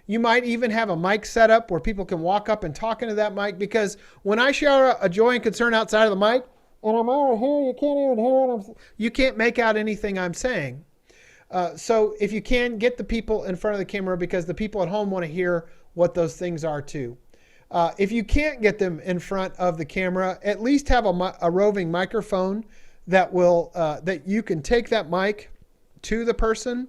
You might even have a mic set up where people can walk up and talk into that mic, because when I shout a joy and concern outside of the mic, and I'm over here, you can't even hear what you can't make out anything I'm saying. So if you can, get the people in front of the camera, because the people at home want to hear what those things are too. If you can't get them in front of the camera, at least have a roving microphone that will that you can take that mic to the person.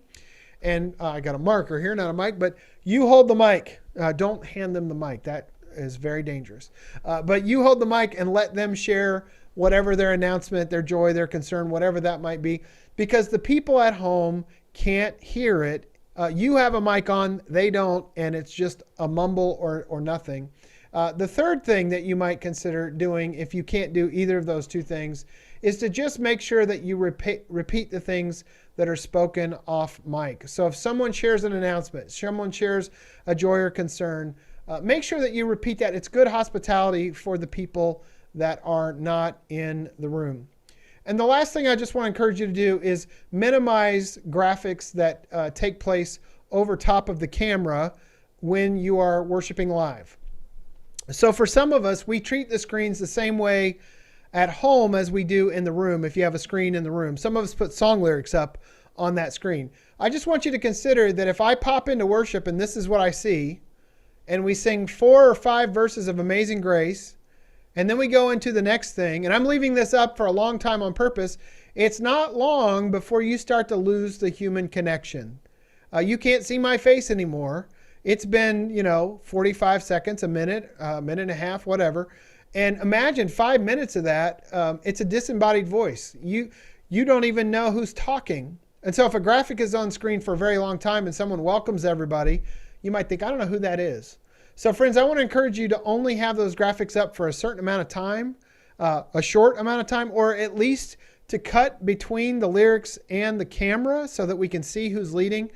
And I got a marker here, not a mic, but you hold the mic. Don't hand them the mic. That is very dangerous. But you hold the mic and let them share whatever their announcement, their joy, their concern, whatever that might be, because the people at home can't hear it. You have a mic on, they don't, and it's just a mumble or nothing. The third thing that you might consider doing, if you can't do either of those two things, is to just make sure that you repeat the things that are spoken off mic. So if someone shares an announcement, someone shares a joy or concern, make sure that you repeat that. It's good hospitality for the people that are not in the room. And the last thing I just want to encourage you to do is minimize graphics that take place over top of the camera when you are worshiping live. So for some of us, we treat the screens the same way at home as we do in the room if you have a screen in the room. Some of us put song lyrics up on that screen. I just want you to consider that if I pop into worship and this is what I see, and we sing 4 or 5 verses of Amazing Grace, and then we go into the next thing, and I'm leaving this up for a long time on purpose, it's not long before you start to lose the human connection. You can't see my face anymore. It's been, 45 seconds, a minute and a half, whatever. And imagine 5 minutes of that. It's a disembodied voice. You don't even know who's talking. And so if a graphic is on screen for a very long time and someone welcomes everybody, you might think, I don't know who that is. So friends, I want to encourage you to only have those graphics up for a certain amount of time, a short amount of time, or at least to cut between the lyrics and the camera so that we can see who's leading.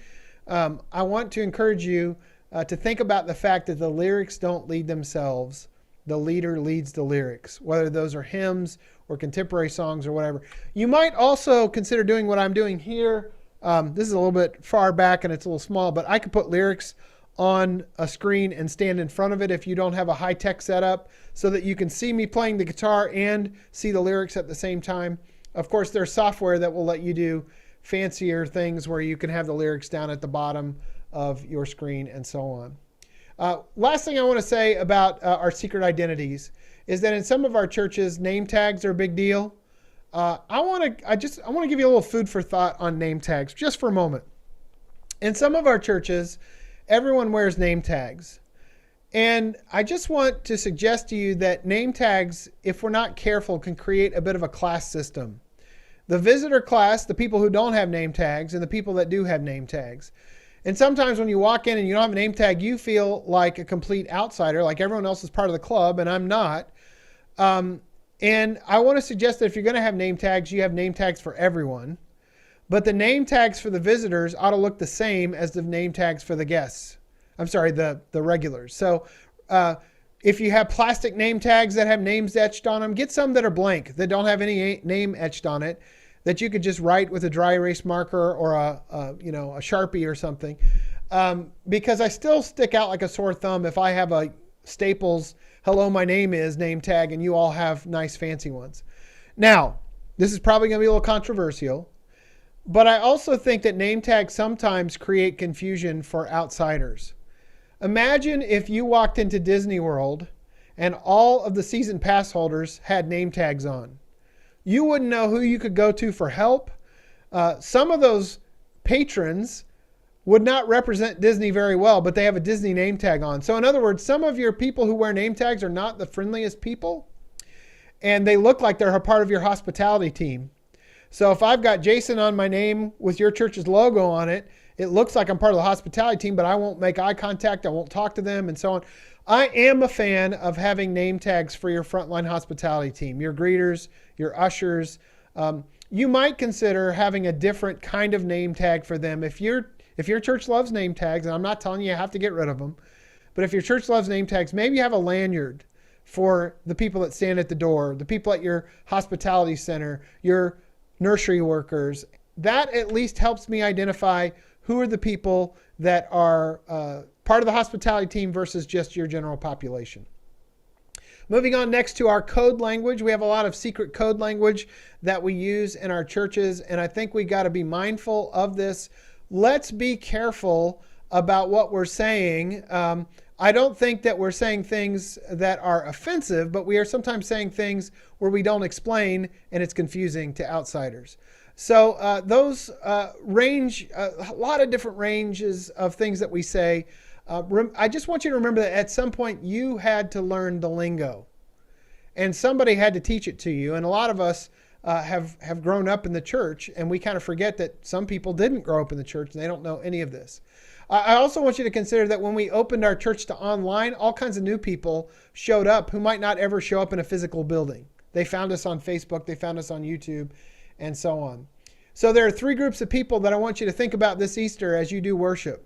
I want to encourage you to think about the fact that the lyrics don't lead themselves. The leader leads the lyrics, whether those are hymns or contemporary songs or whatever. You might also consider doing what I'm doing here. This is a little bit far back and it's a little small, but I could put lyrics on a screen and stand in front of it if you don't have a high-tech setup so that you can see me playing the guitar and see the lyrics at the same time. Of course, there's software that will let you do fancier things where you can have the lyrics down at the bottom of your screen and so on. Last thing I want to say about our secret identities is that in some of our churches, name tags are a big deal. I want to give you a little food for thought on name tags just for a moment. In some of our churches, everyone wears name tags. And I just want to suggest to you that name tags, if we're not careful, can create a bit of a class system. The visitor class, the people who don't have name tags, and the people that do have name tags. And sometimes when you walk in and you don't have a name tag, you feel like a complete outsider, like everyone else is part of the club and I'm not. And I want to suggest that if you're going to have name tags, you have name tags for everyone. But the name tags for the visitors ought to look the same as the name tags for the guests. I'm sorry, the regulars. So if you have plastic name tags that have names etched on them, get some that are blank, that don't have any name etched on it, that you could just write with a dry erase marker or a Sharpie or something. Because I still stick out like a sore thumb if I have a Staples "Hello, my name is" name tag and you all have nice fancy ones. Now, this is probably going to be a little controversial, but I also think that name tags sometimes create confusion for outsiders. Imagine if you walked into Disney World and all of the season pass holders had name tags on. You wouldn't know who you could go to for help. Some of those patrons would not represent Disney very well, but they have a Disney name tag on. So in other words, some of your people who wear name tags are not the friendliest people, and they look like they're a part of your hospitality team. So if I've got Jason on my name with your church's logo on it, it looks like I'm part of the hospitality team, but I won't make eye contact. I won't talk to them and so on. I am a fan of having name tags for your frontline hospitality team, your greeters, your ushers. You might consider having a different kind of name tag for them. If your church loves name tags, and I'm not telling you have to get rid of them, but if your church loves name tags, maybe you have a lanyard for the people that stand at the door, the people at your hospitality center, your nursery workers. That at least helps me identify who are the people that are part of the hospitality team versus just your general population. Moving on next to our code language. We have a lot of secret code language that we use in our churches, and I think we got to be mindful of this. Let's be careful about what we're saying. I don't think that we're saying things that are offensive, but we are sometimes saying things where we don't explain and it's confusing to outsiders. So those range, a lot of different ranges of things that we say. I just want you to remember that at some point you had to learn the lingo and somebody had to teach it to you. And a lot of us have grown up in the church, and we kind of forget that some people didn't grow up in the church and they don't know any of this. I also want you to consider that when we opened our church to online, all kinds of new people showed up who might not ever show up in a physical building. They found us on Facebook, they found us on YouTube, and so on. So there are three groups of people that I want you to think about this Easter as you do worship.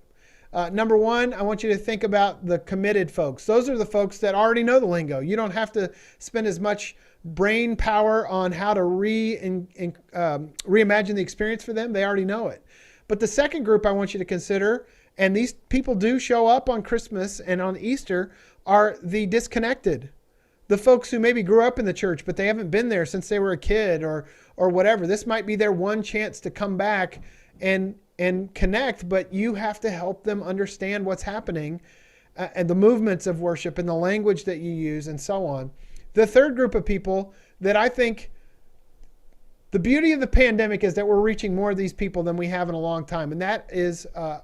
Number one, I want you to think about the committed folks. Those are the folks that already know the lingo. You don't have to spend as much brain power on how to reimagine the experience for them. They already know it. But the second group I want you to consider, and these people do show up on Christmas and on Easter, are the disconnected. The folks who maybe grew up in the church, but they haven't been there since they were a kid or whatever. This might be their one chance to come back and connect, but you have to help them understand what's happening and the movements of worship and the language that you use and so on. The third group of people that I think The beauty of the pandemic is that we're reaching more of these people than we have in a long time. And that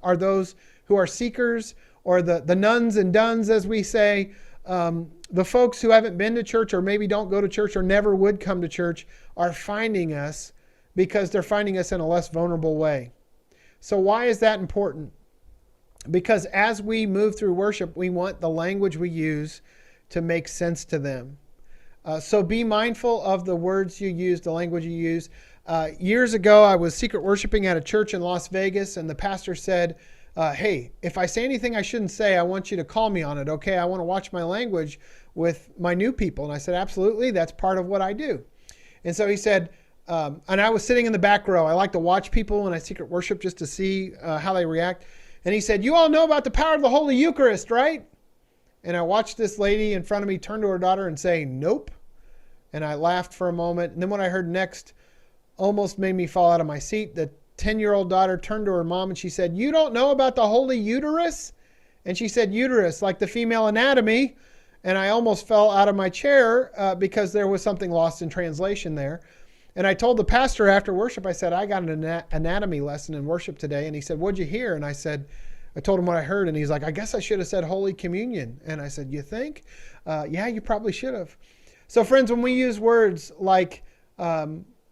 are those who are seekers, or the nuns and duns, as we say, the folks who haven't been to church or maybe don't go to church or never would come to church are finding us because they're finding us in a less vulnerable way. So why is that important? Because as we move through worship, we want the language we use to make sense to them. So be mindful of the words you use, the language you use. Years ago, I was secret worshiping at a church in Las Vegas, and the pastor said, hey, if I say anything I shouldn't say, I want you to call me on it, okay? I want to watch my language with my new people. And I said, absolutely, that's part of what I do. And so he said, and I was sitting in the back row. I like to watch people when I secret worship just to see how they react. And he said, you all know about the power of the Holy Eucharist, right? And I watched this lady in front of me turn to her daughter and say, nope. And I laughed for a moment. And then what I heard next almost made me fall out of my seat. The 10-year-old daughter turned to her mom and she said, you don't know about the Holy Uterus? And she said, uterus, like the female anatomy. And I almost fell out of my chair because there was something lost in translation there. And I told the pastor after worship, I said, I got an anatomy lesson in worship today. And he said, what'd you hear? And I told him what I heard. And he's like, I guess I should have said Holy Communion. And I said, you think? Yeah, you probably should have. So friends, when we use words like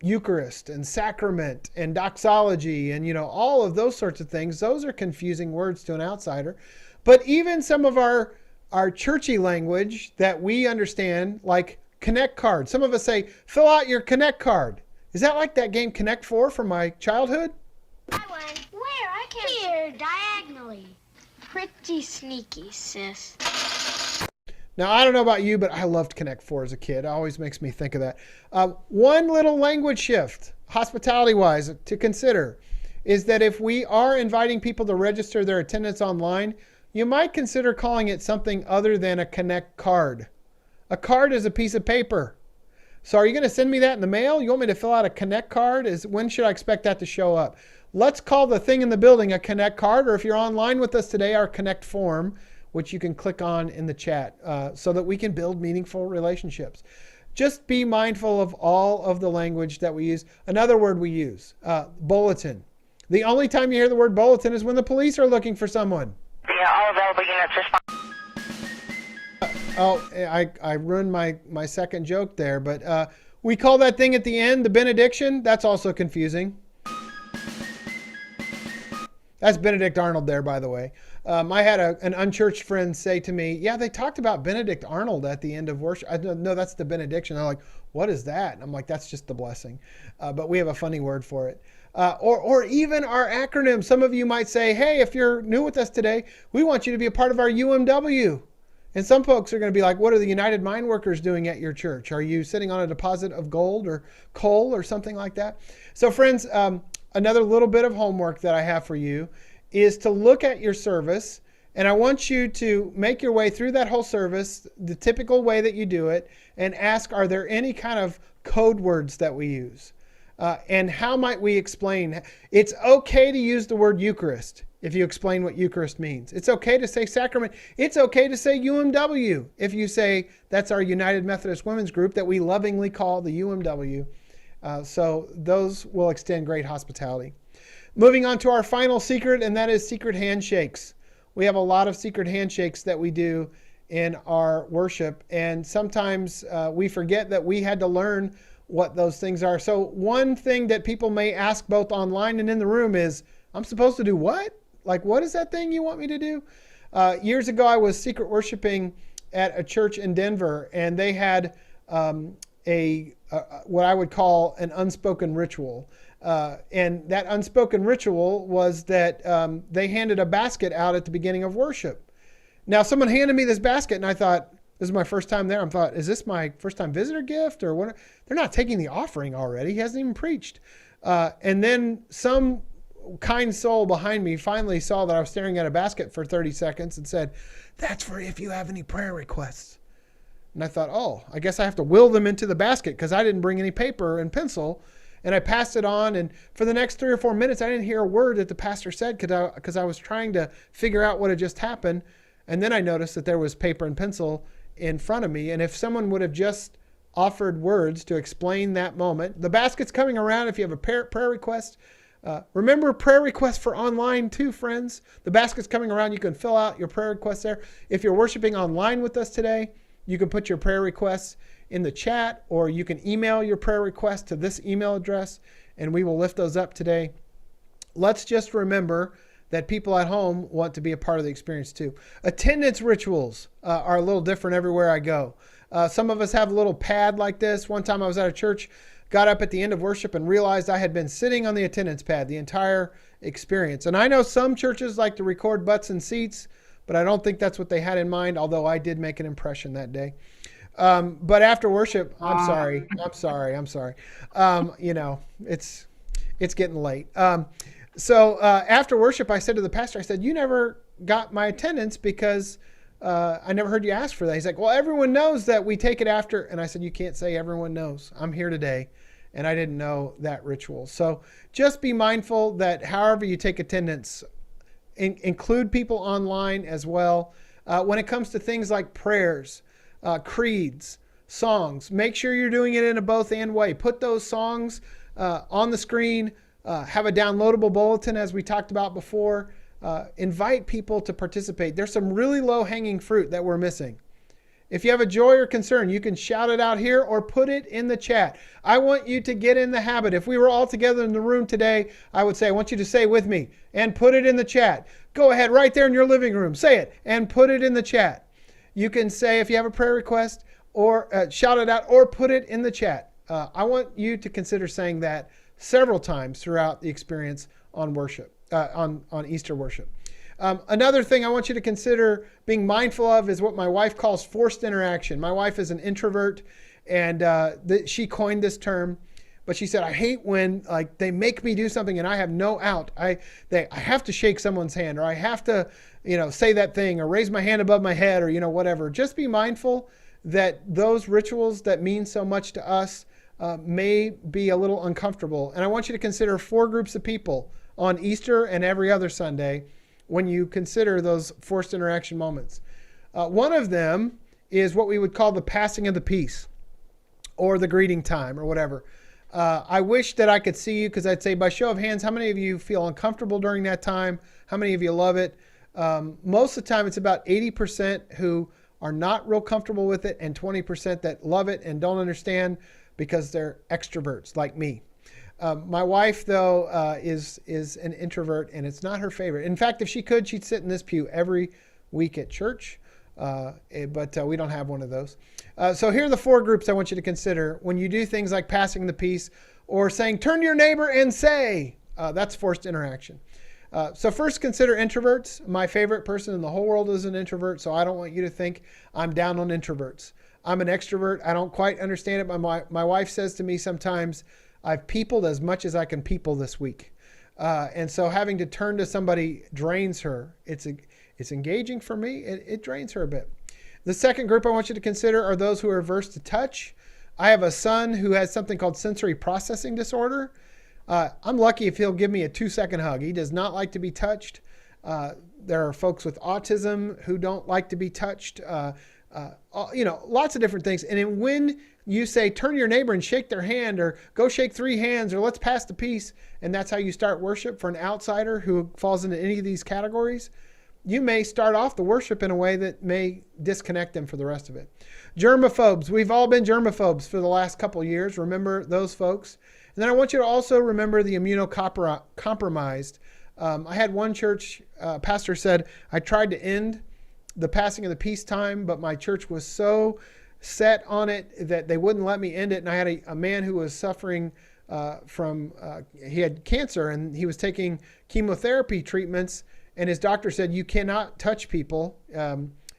Eucharist and sacrament and doxology and, all of those sorts of things, those are confusing words to an outsider. But even some of our churchy language that we understand, like Connect card. Some of us say, fill out your Connect card. Is that like that game Connect 4 from my childhood? I won. Where? I can't. Here, diagonally. Pretty sneaky, sis. Now, I don't know about you, but I loved Connect 4 as a kid. It always makes me think of that. One little language shift, hospitality-wise, to consider is that if we are inviting people to register their attendance online, you might consider calling it something other than a Connect card. A card is a piece of paper. So are you going to send me that in the mail? You want me to fill out a Connect card? When should I expect that to show up? Let's call the thing in the building a Connect card, or if you're online with us today, our Connect form, which you can click on in the chat so that we can build meaningful relationships. Just be mindful of all of the language that we use. Another word we use, bulletin. The only time you hear the word bulletin is when the police are looking for someone. All available units respond. I ruined my second joke there, but we call that thing at the end the benediction. That's also confusing. That's Benedict Arnold there, by the way. I had an unchurched friend say to me, yeah, they talked about Benedict Arnold at the end of worship. I don't know, that's the benediction. They're like, what is that? And I'm like, that's just the blessing. But we have a funny word for it. Or even our acronym. Some of you might say, hey, if you're new with us today, we want you to be a part of our UMW. And some folks are going to be like, what are the United Mine Workers doing at your church? Are you sitting on a deposit of gold or coal or something like that? So friends, another little bit of homework that I have for you is to look at your service. And I want you to make your way through that whole service, the typical way that you do it, and ask, are there any kind of code words that we use? And how might we explain? It's okay to use the word Eucharist if you explain what Eucharist means. It's okay to say sacrament. It's okay to say UMW if you say that's our United Methodist Women's Group that we lovingly call the UMW. So those will extend great hospitality. Moving on to our final secret, and that is secret handshakes. We have a lot of secret handshakes that we do in our worship, and sometimes we forget that we had to learn what those things are. So one thing that people may ask both online and in the room is, I'm supposed to do what? Like, what is that thing you want me to do? Years ago, I was secret worshiping at a church in Denver, and they had what I would call an unspoken ritual. And that unspoken ritual was that they handed a basket out at the beginning of worship. Now, someone handed me this basket, and I thought, this is my first time there. I thought, is this my first time visitor gift? Or what? They're not taking the offering already. He hasn't even preached. And then some kind soul behind me finally saw that I was staring at a basket for 30 seconds and said, that's for if you have any prayer requests. And I thought, oh, I guess I have to will them into the basket because I didn't bring any paper and pencil. And I passed it on. And for the next 3 or 4 minutes, I didn't hear a word that the pastor said because I was trying to figure out what had just happened. And then I noticed that there was paper and pencil in front of me. And if someone would have just offered words to explain that moment. The basket's coming around if you have a prayer request. Remember prayer requests for online too, friends. The basket's coming around. You can fill out your prayer requests there. If you're worshiping online with us today, you can put your prayer requests in the chat, or you can email your prayer request to this email address, and we will lift those up today. Let's just remember that people at home want to be a part of the experience too. Attendance rituals are a little different everywhere I go. Some of us have a little pad like this. One time I was at a church, got up at the end of worship and realized I had been sitting on the attendance pad the entire experience. And I know some churches like to record butts and seats, but I don't think that's what they had in mind, although I did make an impression that day. But after worship, I'm sorry. It's getting late. So after worship, I said to the pastor, I said, you never got my attendance because I never heard you ask for that. He's like, well, everyone knows that we take it after. And I said, you can't say everyone knows. I'm here today, and I didn't know that ritual. So just be mindful that however you take attendance, include people online as well. When it comes to things like prayers, creeds, songs, make sure you're doing it in a both and way. Put those songs on the screen. Have a downloadable bulletin, as we talked about before. Invite people to participate. There's some really low-hanging fruit that we're missing. If you have a joy or concern, you can shout it out here or put it in the chat. I want you to get in the habit. If we were all together in the room today, I would say, I want you to say with me and put it in the chat. Go ahead right there in your living room. Say it and put it in the chat. You can say if you have a prayer request, or shout it out or put it in the chat. I want you to consider saying that several times throughout the experience on worship, on Easter worship. Another thing I want you to consider being mindful of is what my wife calls forced interaction. My wife is an introvert, and she coined this term, but she said, I hate when they make me do something and I have no out. I have to shake someone's hand, or I have to, say that thing, or raise my hand above my head, or, whatever. Just be mindful that those rituals that mean so much to us may be a little uncomfortable. And I want you to consider 4 groups of people on Easter and every other Sunday when you consider those forced interaction moments. One of them is what we would call the passing of the peace, or the greeting time, or whatever. I wish that I could see you, because I'd say by show of hands, how many of you feel uncomfortable during that time? How many of you love it? Most of the time it's about 80% who are not real comfortable with it, and 20% that love it and don't understand because they're extroverts like me. My wife, though, is an introvert, and it's not her favorite. In fact, if she could, she'd sit in this pew every week at church, but we don't have one of those. So here are the 4 groups I want you to consider when you do things like passing the peace or saying, turn to your neighbor and say. That's forced interaction. So first, consider introverts. My favorite person in the whole world is an introvert, so I don't want you to think I'm down on introverts. I'm an extrovert. I don't quite understand it, but my wife says to me sometimes, I've peopled as much as I can people this week. And so having to turn to somebody drains her. It's engaging for me. It drains her a bit. The second group I want you to consider are those who are averse to touch. I have a son who has something called sensory processing disorder. I'm lucky if he'll give me a 2-second hug. He does not like to be touched. There are folks with autism who don't like to be touched. Lots of different things. And when you say, turn to your neighbor and shake their hand, or go shake 3 hands, or let's pass the peace, and that's how you start worship for an outsider who falls into any of these categories, you may start off the worship in a way that may disconnect them for the rest of it. Germaphobes. We've all been germaphobes for the last couple of years. Remember those folks. And then I want you to also remember the immunocompromised. I had one church pastor said, I tried to end the passing of the peace time, but my church was so set on it that they wouldn't let me end it. And I had a man who was suffering he had cancer, and he was taking chemotherapy treatments, and his doctor said, you cannot touch people.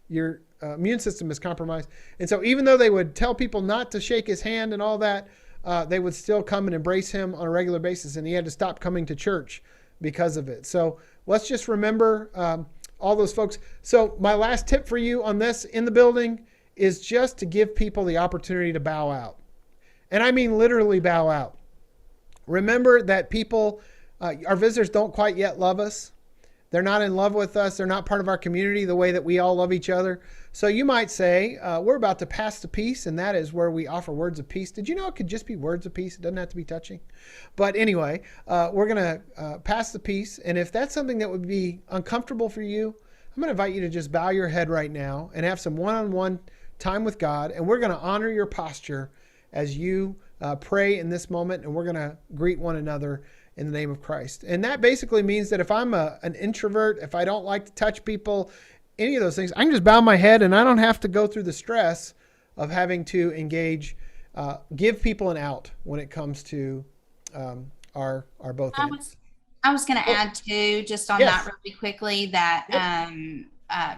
Your immune system is compromised. And so even though they would tell people not to shake his hand and all that, they would still come and embrace him on a regular basis, and he had to stop coming to church because of it. So let's just remember all those folks. So my last tip for you on this in the building is just to give people the opportunity to bow out. And I mean literally bow out. Remember that people, our visitors don't quite yet love us. They're not in love with us. They're not part of our community the way that we all love each other. So you might say, we're about to pass the peace, and that is where we offer words of peace. Did you know it could just be words of peace? It doesn't have to be touching. But anyway, we're going to pass the peace. And if that's something that would be uncomfortable for you, I'm going to invite you to just bow your head right now and have some one-on-one time with God. And we're going to honor your posture as you pray in this moment. And we're going to greet one another in the name of Christ. And that basically means that if I'm an introvert, if I don't like to touch people, any of those things, I can just bow my head and I don't have to go through the stress of having to engage, give people an out when it comes to our BothAnd. I was going to add too, just on that really quickly, that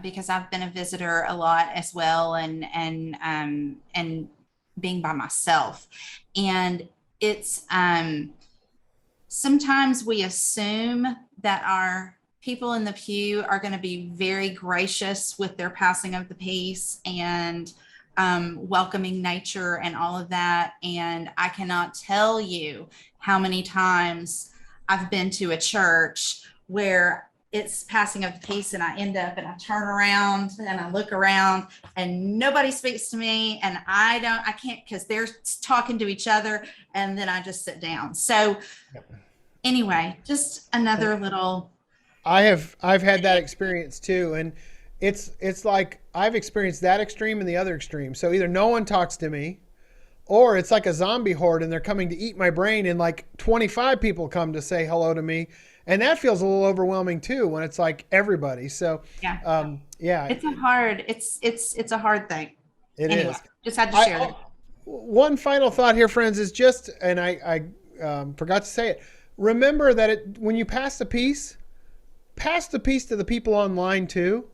because I've been a visitor a lot as well, and being by myself, and it's sometimes we assume that our people in the pew are going to be very gracious with their passing of the peace and welcoming nature and all of that. And I cannot tell you how many times I've been to a church where it's passing of the peace and I end up and I turn around and I look around and nobody speaks to me, and I can't, because they're talking to each other, and then I just sit down. So anyway, just another little. I've had that experience too, and it's like I've experienced that extreme and the other extreme. So either no one talks to me, or it's like a zombie horde and they're coming to eat my brain, and like 25 people come to say hello to me, and that feels a little overwhelming too when it's like everybody. So it's a hard thing. It is. Just had to share that. One final thought here, friends, is just, and I forgot to say it. Remember that when you pass the peace to the people online too.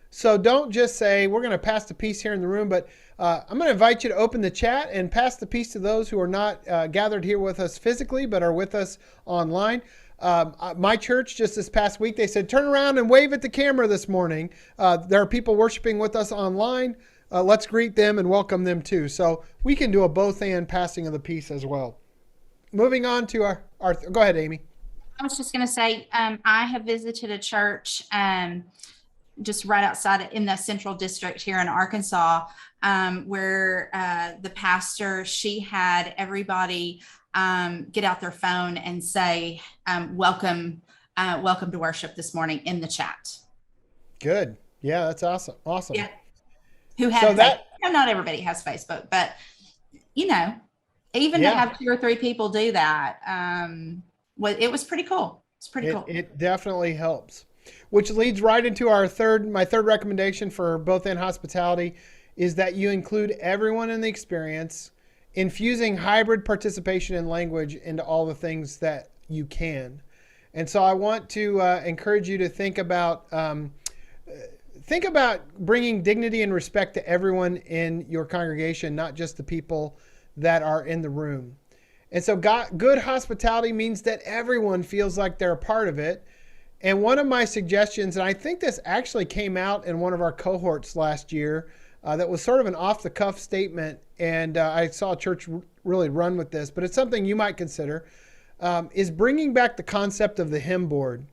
So don't just say, we're going to pass the peace here in the room, but I'm going to invite you to open the chat and pass the peace to those who are not gathered here with us physically, but are with us online. My church just this past week, they said, turn around and wave at the camera this morning. There are people worshiping with us online. Let's greet them and welcome them too. So we can do a BothAnd passing of the peace as well. Moving on to our go ahead, Amy. I was just going to say, I have visited a church just right outside in the Central District here in Arkansas, where the pastor, she had everybody get out their phone and say, welcome to worship this morning in the chat. Good. Yeah, that's awesome. Awesome. Yeah. Who has not everybody has Facebook, but even to have 2 or 3 people do that, it was pretty cool. It's pretty cool. It definitely helps. Which leads right into my third recommendation for BothAnd hospitality is that you include everyone in the experience, infusing hybrid participation and language into all the things that you can. And so I want to encourage you to think about bringing dignity and respect to everyone in your congregation, not just the people that are in the room. And so good hospitality means that everyone feels like they're a part of it. And one of my suggestions, and I think this actually came out in one of our cohorts last year, that was sort of an off-the-cuff statement, and I saw a church really run with this, but it's something you might consider, is bringing back the concept of the hymn board.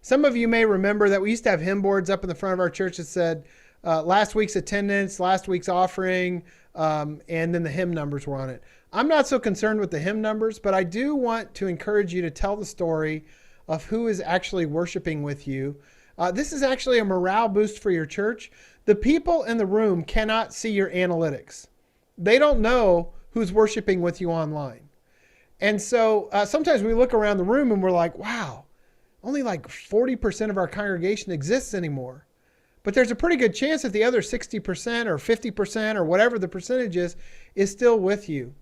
Some of you may remember that we used to have hymn boards up in the front of our church that said last week's attendance, last week's offering, and then the hymn numbers were on it. I'm not so concerned with the hymn numbers, but I do want to encourage you to tell the story of who is actually worshiping with you. This is actually a morale boost for your church. The people in the room cannot see your analytics. They don't know who's worshiping with you online. And so sometimes we look around the room and we're like, wow, only like 40% of our congregation exists anymore. But there's a pretty good chance that the other 60% or 50% or whatever the percentage is still with you.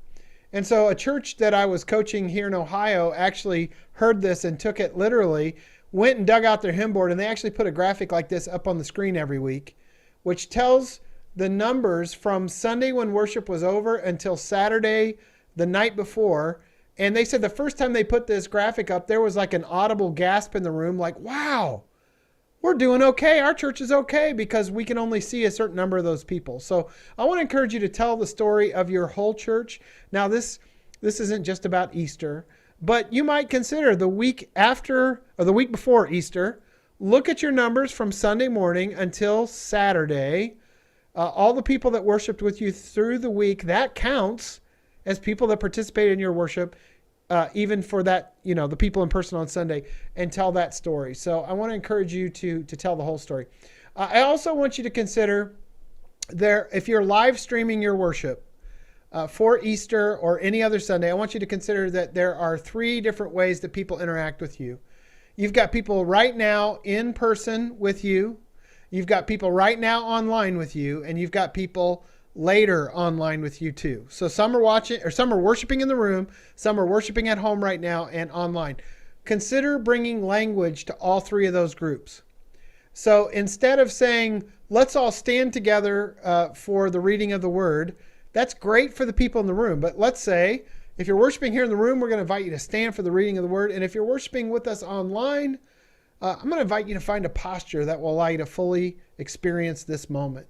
And so a church that I was coaching here in Ohio actually heard this and took it literally, went and dug out their hymn board, and they actually put a graphic like this up on the screen every week, which tells the numbers from Sunday when worship was over until Saturday the night before. And they said the first time they put this graphic up, there was like an audible gasp in the room, like, wow, we're doing okay. Our church is okay because we can only see a certain number of those people. So I want to encourage you to tell the story of your whole church. Now, this isn't just about Easter, but you might consider the week after or the week before Easter, look at your numbers from Sunday morning until Saturday All the people that worshiped with you through the week, that counts as people that participated in your worship, even for that, the people in person on Sunday, and tell that story. So I want to encourage you to tell the whole story. I also want you to consider if you're live streaming your worship for Easter or any other Sunday, I want you to consider that there are 3 different ways that people interact with you. You've got people right now in person with you. You've got people right now online with you, and you've got people later online with you too. So some are watching, or some are worshiping in the room, some are worshiping at home right now and online. Consider bringing language to all 3 of those groups. So instead of saying, let's all stand together for the reading of the word, that's great for the people in the room. But let's say, if you're worshiping here in the room, we're going to invite you to stand for the reading of the word. And if you're worshiping with us online, I'm going to invite you to find a posture that will allow you to fully experience this moment.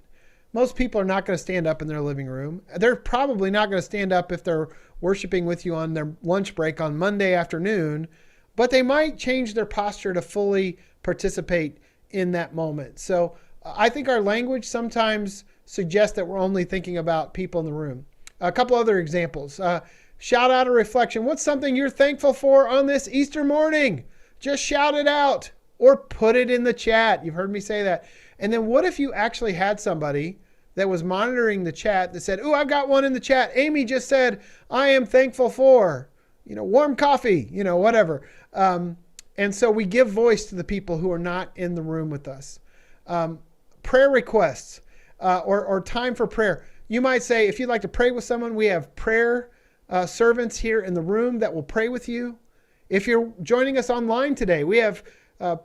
Most people are not going to stand up in their living room. They're probably not going to stand up if they're worshiping with you on their lunch break on Monday afternoon, but they might change their posture to fully participate in that moment. So I think our language sometimes suggests that we're only thinking about people in the room. A couple other examples. Shout out a reflection. What's something you're thankful for on this Easter morning? Just shout it out or put it in the chat. You've heard me say that. And then what if you actually had somebody that was monitoring the chat that said, "Ooh, I've got one in the chat. Amy just said, I am thankful for, warm coffee, whatever." And so we give voice to the people who are not in the room with us. Prayer requests or time for prayer. You might say, if you'd like to pray with someone, we have prayer servants here in the room that will pray with you. If you're joining us online today, we have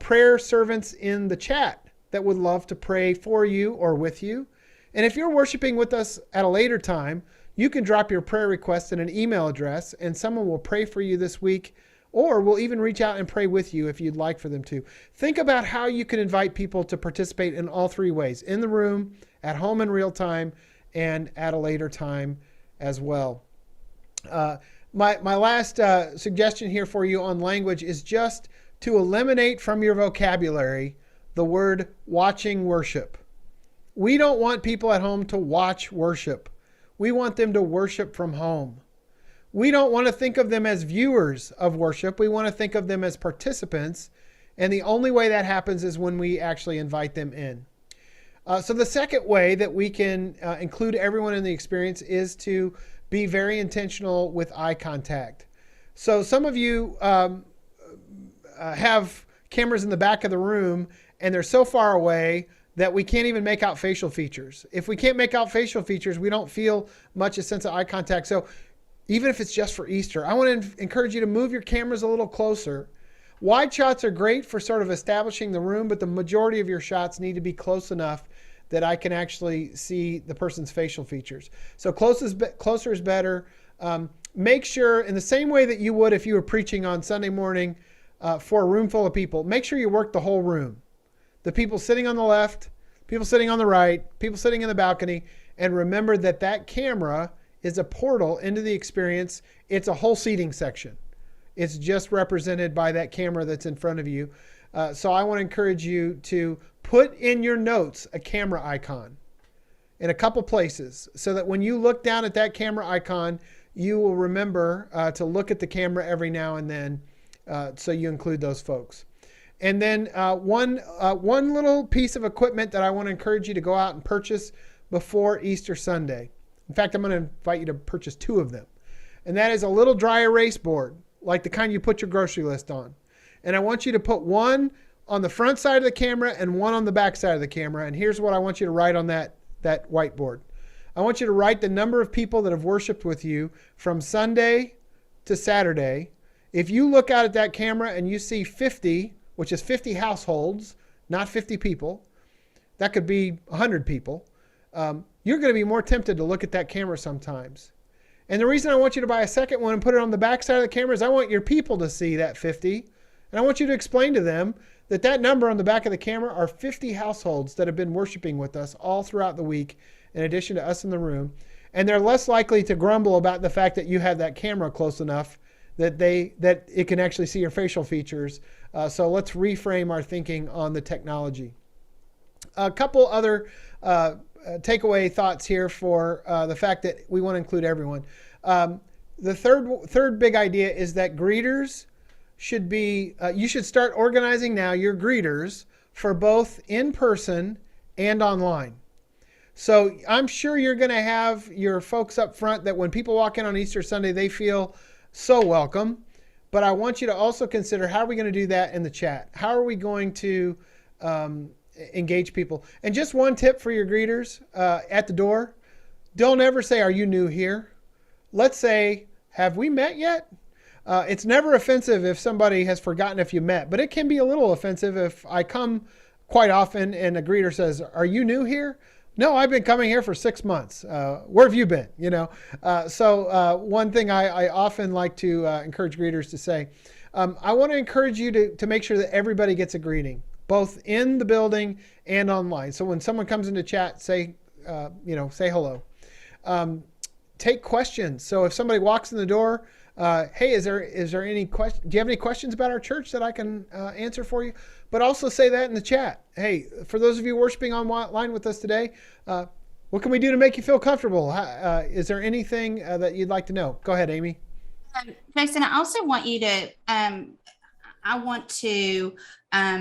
prayer servants in the chat that would love to pray for you or with you. And if you're worshiping with us at a later time, you can drop your prayer request in an email address and someone will pray for you this week, or we'll even reach out and pray with you if you'd like for them to. Think about how you can invite people to participate in all 3 ways: in the room, at home in real time, and at a later time as well. My last suggestion here for you on language is just to eliminate from your vocabulary the word watching worship. We don't want people at home to watch worship. We want them to worship from home. We don't want to think of them as viewers of worship. We want to think of them as participants. And the only way that happens is when we actually invite them in. So the second way that we can include everyone in the experience is to be very intentional with eye contact. So some of you have cameras in the back of the room and they're so far away that we can't even make out facial features. If we can't make out facial features, we don't feel much a sense of eye contact. So even if it's just for Easter, I want to encourage you to move your cameras a little closer. Wide shots are great for sort of establishing the room, but the majority of your shots need to be close enough that I can actually see the person's facial features. So closer is better. Make sure, in the same way that you would if you were preaching on Sunday morning for a room full of people, make sure you work the whole room. The people sitting on the left, people sitting on the right, people sitting in the balcony, and remember that that camera is a portal into the experience. It's a whole seating section. It's just represented by that camera that's in front of you. So I want to encourage you to put in your notes a camera icon in a couple places so that when you look down at that camera icon, you will remember to look at the camera every now and then, so you include those folks. And then one little piece of equipment that I want to encourage you to go out and purchase before Easter Sunday. In fact, I'm going to invite you to purchase 2 of them. And that is a little dry erase board, like the kind you put your grocery list on. And I want you to put one on the front side of the camera and one on the back side of the camera. And here's what I want you to write on that whiteboard. I want you to write the number of people that have worshiped with you from Sunday to Saturday. If you look out at that camera and you see 50, which is 50 households, not 50 people, that could be 100 people, you're going to be more tempted to look at that camera sometimes. And the reason I want you to buy a second one and put it on the back side of the camera is I want your people to see that 50. And I want you to explain to them that that number on the back of the camera are 50 households that have been worshiping with us all throughout the week, in addition to us in the room. And they're less likely to grumble about the fact that you have that camera close enough that it can actually see your facial features. So let's reframe our thinking on the technology. A couple other takeaway thoughts here for the fact that we want to include everyone. The third big idea is that greeters should be, you should start organizing now your greeters for both in person and online. So I'm sure you're going to have your folks up front that when people walk in on Easter Sunday, they feel so welcome. But I want you to also consider, how are we going to do that in the chat? How are we going to engage people? And just one tip for your greeters at the door: don't ever say, "Are you new here?" Let's say, "Have we met yet?" It's never offensive if somebody has forgotten if you met, but it can be a little offensive if I come quite often and a greeter says, "Are you new here?" No, I've been coming here for 6 months. Where have you been? So one thing I often like to encourage greeters to say, I want to encourage you to make sure that everybody gets a greeting, both in the building and online. So when someone comes into chat, say hello. Take questions. So if somebody walks in the door, hey, is there any question? Do you have any questions about our church that I can answer for you? But also say that in the chat. Hey, for those of you worshiping online with us today, what can we do to make you feel comfortable? Is there anything that you'd like to know? Go ahead, Amy. Jason, I also want you to, I want to,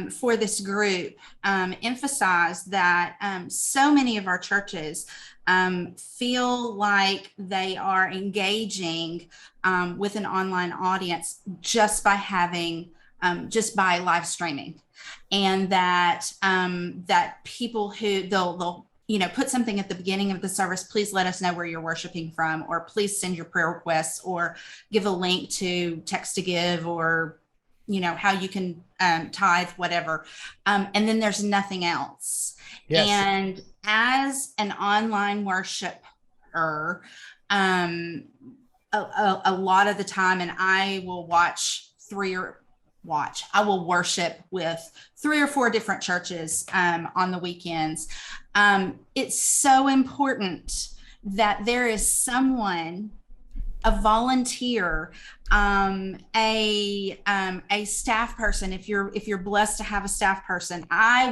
for this group, emphasize that so many of our churches feel like they are engaging with an online audience just by having, just by live streaming, and that that people who they'll put something at the beginning of the service, please let us know where you're worshiping from, or please send your prayer requests, or give a link to text to give, or how you can tithe, whatever. And then there's nothing else. Yes. And as an online worshiper, a lot of the time, and I will I will worship with 3 or 4 different churches on the weekends. It's so important that there is someone, a volunteer, a staff person. If you're blessed to have a staff person, I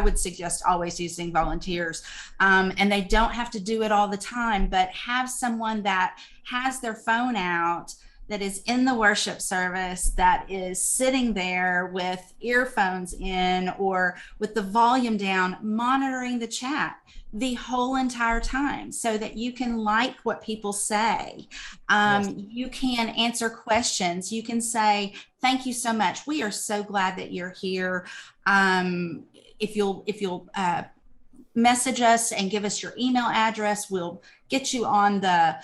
would suggest always using volunteers. And they don't have to do it all the time, but have someone that has their phone out, that is in the worship service, that is sitting there with earphones in or with the volume down, monitoring the chat the whole entire time, so that you can like what people say. Yes. You can answer questions. You can say, "Thank you so much. We are so glad that you're here." If you'll message us and give us your email address, we'll get you on the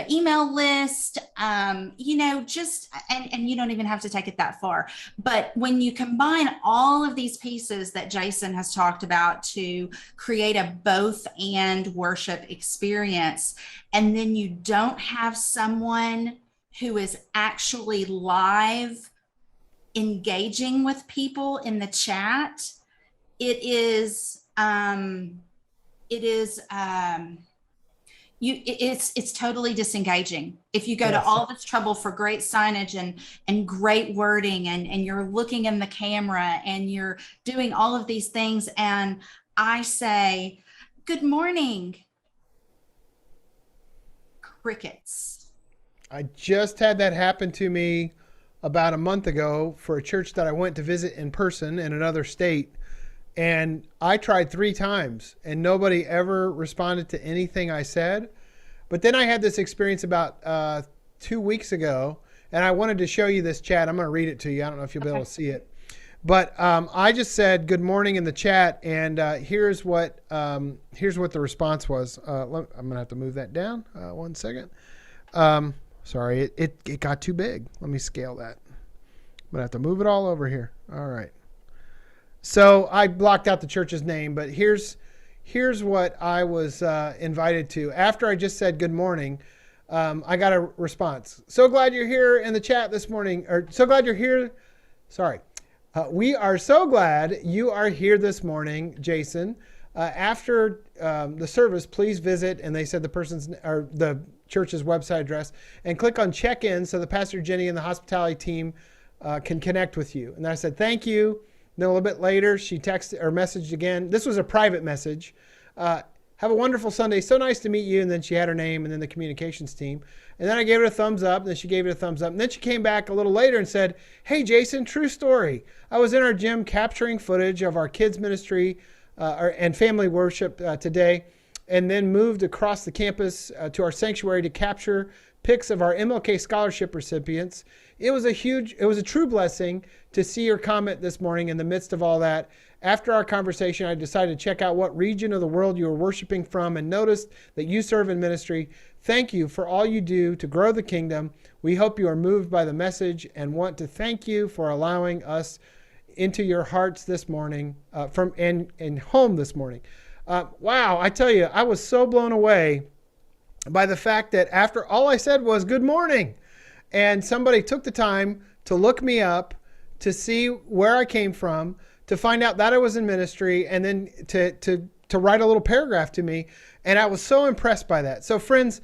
email list. And you don't even have to take it that far. But when you combine all of these pieces that Jason has talked about to create a both and worship experience, and then you don't have someone who is actually live engaging with people in the chat, it's totally disengaging. If you go to all this trouble for great signage and great wording, and you're looking in the camera and you're doing all of these things, and I say, "Good morning," crickets. I just had that happen to me about a month ago for a church that I went to visit in person in another state. And I tried 3 times and nobody ever responded to anything I said. But then I had this experience about 2 weeks ago, and I wanted to show you this chat. I'm going to read it to you. I don't know if you'll be able to see it. But I just said good morning in the chat, and here's what the response was. I'm going to have to move that down. 1 second. Sorry, it got too big. Let me scale that. I'm going to have to move it all over here. All right. So I blocked out the church's name, but here's what I was invited to. After I just said good morning, I got a response. "So glad you're here in the chat this morning," or "So glad you're here." Sorry. "We are so glad you are here this morning, Jason. After the service, please visit," and they said the church's website address, "and click on check-in so the Pastor Jenny and the hospitality team can connect with you." And I said, "Thank you." Then a little bit later, she texted or messaged again. This was a private message. Have a wonderful Sunday. So nice to meet you. And then she had her name and then the communications team. And then I gave it a thumbs up. And then she gave it a thumbs up. And then she came back a little later and said, hey, Jason, true story. I was in our gym capturing footage of our kids ministry and family worship today, and then moved across the campus to our sanctuary to capture pics of our MLK scholarship recipients. It was a true blessing to see your comment this morning in the midst of all that. After our conversation, I decided to check out what region of the world you were worshiping from and noticed that you serve in ministry. Thank you for all you do to grow the kingdom. We hope you are moved by the message and want to thank you for allowing us into your hearts this morning and home this morning. Wow, I tell you, I was so blown away by the fact that after all I said was good morning, and somebody took the time to look me up, to see where I came from, to find out that I was in ministry, and then to write a little paragraph to me. And I was so impressed by that. So friends,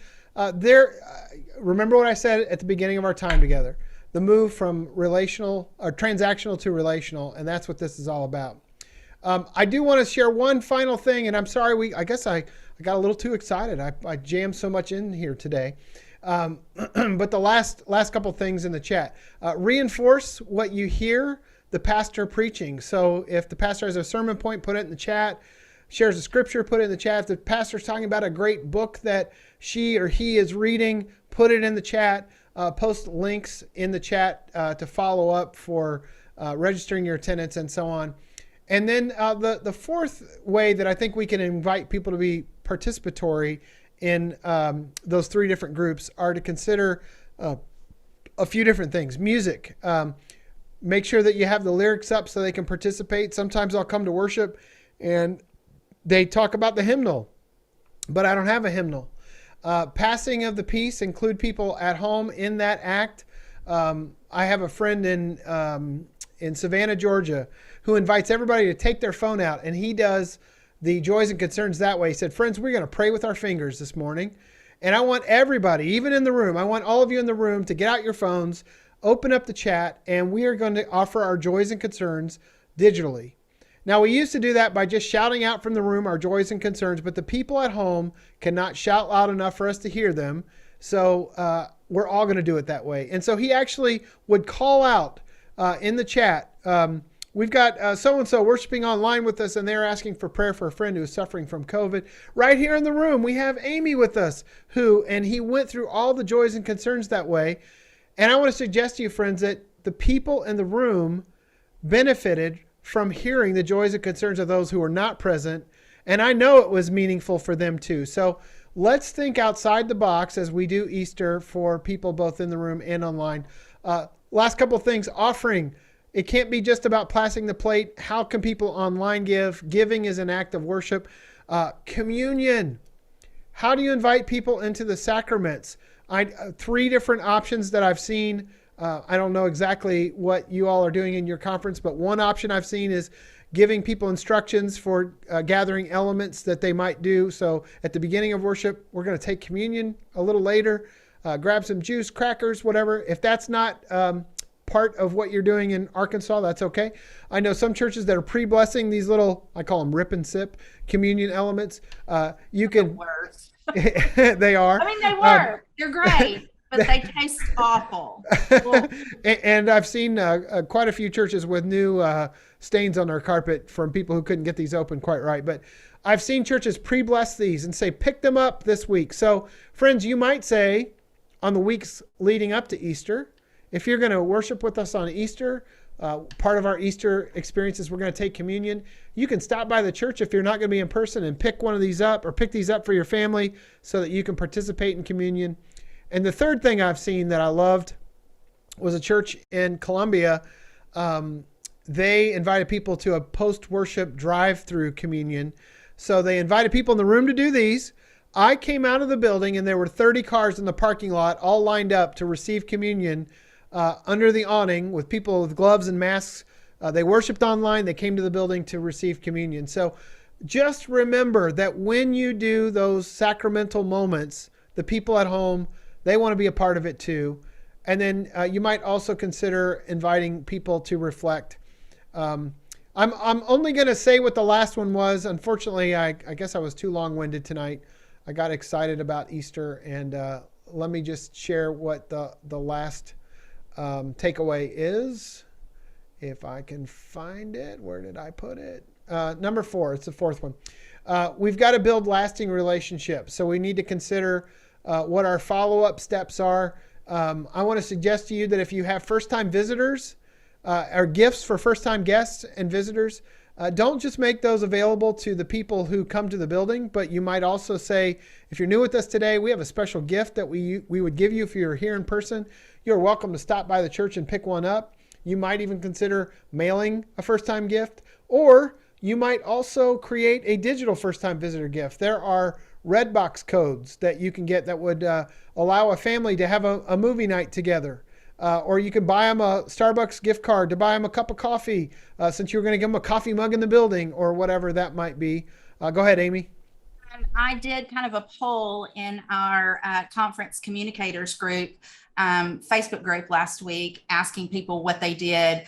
remember what I said at the beginning of our time together, the move from relational or transactional to relational. And that's what this is all about. I do want to share one final thing, and I'm sorry, I guess I got a little too excited. I jammed so much in here today. But the last couple things in the chat, reinforce what you hear the pastor preaching. So if the pastor has a sermon point, put it in the chat. Shares a scripture, put it in the chat. If the pastor's talking about a great book that she or he is reading, put it in the chat. Post links in the chat to follow up for registering your attendance and so on. And then the fourth way that I think we can invite people to be participatory in those three different groups are to consider a few different things. Music. Make sure that you have the lyrics up so they can participate. Sometimes I'll come to worship and they talk about the hymnal, but I don't have a hymnal. Passing of the peace, include people at home in that act. I have a friend in Savannah, Georgia, who invites everybody to take their phone out, and he does the joys and concerns that way. He said, friends, we're going to pray with our fingers this morning. And I want everybody, even in the room, I want all of you in the room to get out your phones, open up the chat, and we are going to offer our joys and concerns digitally. Now, we used to do that by just shouting out from the room our joys and concerns, but the people at home cannot shout loud enough for us to hear them. So we're all going to do it that way. And so he actually would call out in the chat, we've got so-and-so worshiping online with us, and they're asking for prayer for a friend who is suffering from COVID. Right here in the room, we have Amy with us, and he went through all the joys and concerns that way. And I want to suggest to you, friends, that the people in the room benefited from hearing the joys and concerns of those who were not present. And I know it was meaningful for them too. So let's think outside the box as we do Easter for people both in the room and online. Last couple of things, offering. It can't be just about passing the plate. How can people online give? Giving is an act of worship. Communion. How do you invite people into the sacraments? Three different options that I've seen. I don't know exactly what you all are doing in your conference, but one option I've seen is giving people instructions for gathering elements that they might do. So at the beginning of worship, we're going to take communion a little later, grab some juice, crackers, whatever. If that's not part of what you're doing in Arkansas, that's okay. I know some churches that are pre-blessing these little, I call them rip and sip communion elements. You can. They are. I mean, they work. They're great, but they taste awful. And I've seen quite a few churches with new stains on their carpet from people who couldn't get these open quite right. But I've seen churches pre-bless these and say, pick them up this week. So friends, you might say on the weeks leading up to Easter, if you're going to worship with us on Easter, part of our Easter experience is we're going to take communion. You can stop by the church if you're not going to be in person and pick one of these up, or pick these up for your family so that you can participate in communion. And the third thing I've seen that I loved was a church in Columbia. They invited people to a post-worship drive-through communion. So they invited people in the room to do these. I came out of the building and there were 30 cars in the parking lot all lined up to receive communion under the awning with people with gloves and masks. They worshiped online. They came to the building to receive communion. So just remember that when you do those sacramental moments, the people at home, they want to be a part of it too. And then you might also consider inviting people to reflect. I'm only going to say what the last one was. Unfortunately, I guess I was too long-winded tonight. I got excited about Easter, and let me just share what the last takeaway is. If I can find it, where did I put it? Number 4, it's the fourth one. We've got to build lasting relationships. So we need to consider what our follow-up steps are. I want to suggest to you that if you have first-time visitors, or gifts for first-time guests and visitors, don't just make those available to the people who come to the building, but you might also say, if you're new with us today, we have a special gift that we would give you if you're here in person. You're welcome to stop by the church and pick one up. You might even consider mailing a first-time gift, or you might also create a digital first-time visitor gift. There are Redbox codes that you can get that would allow a family to have a movie night together. Or you could buy them a Starbucks gift card to buy them a cup of coffee since you're going to give them a coffee mug in the building or whatever that might be. Go ahead, Amy. I did kind of a poll in our conference communicators group, Facebook group last week, asking people what they did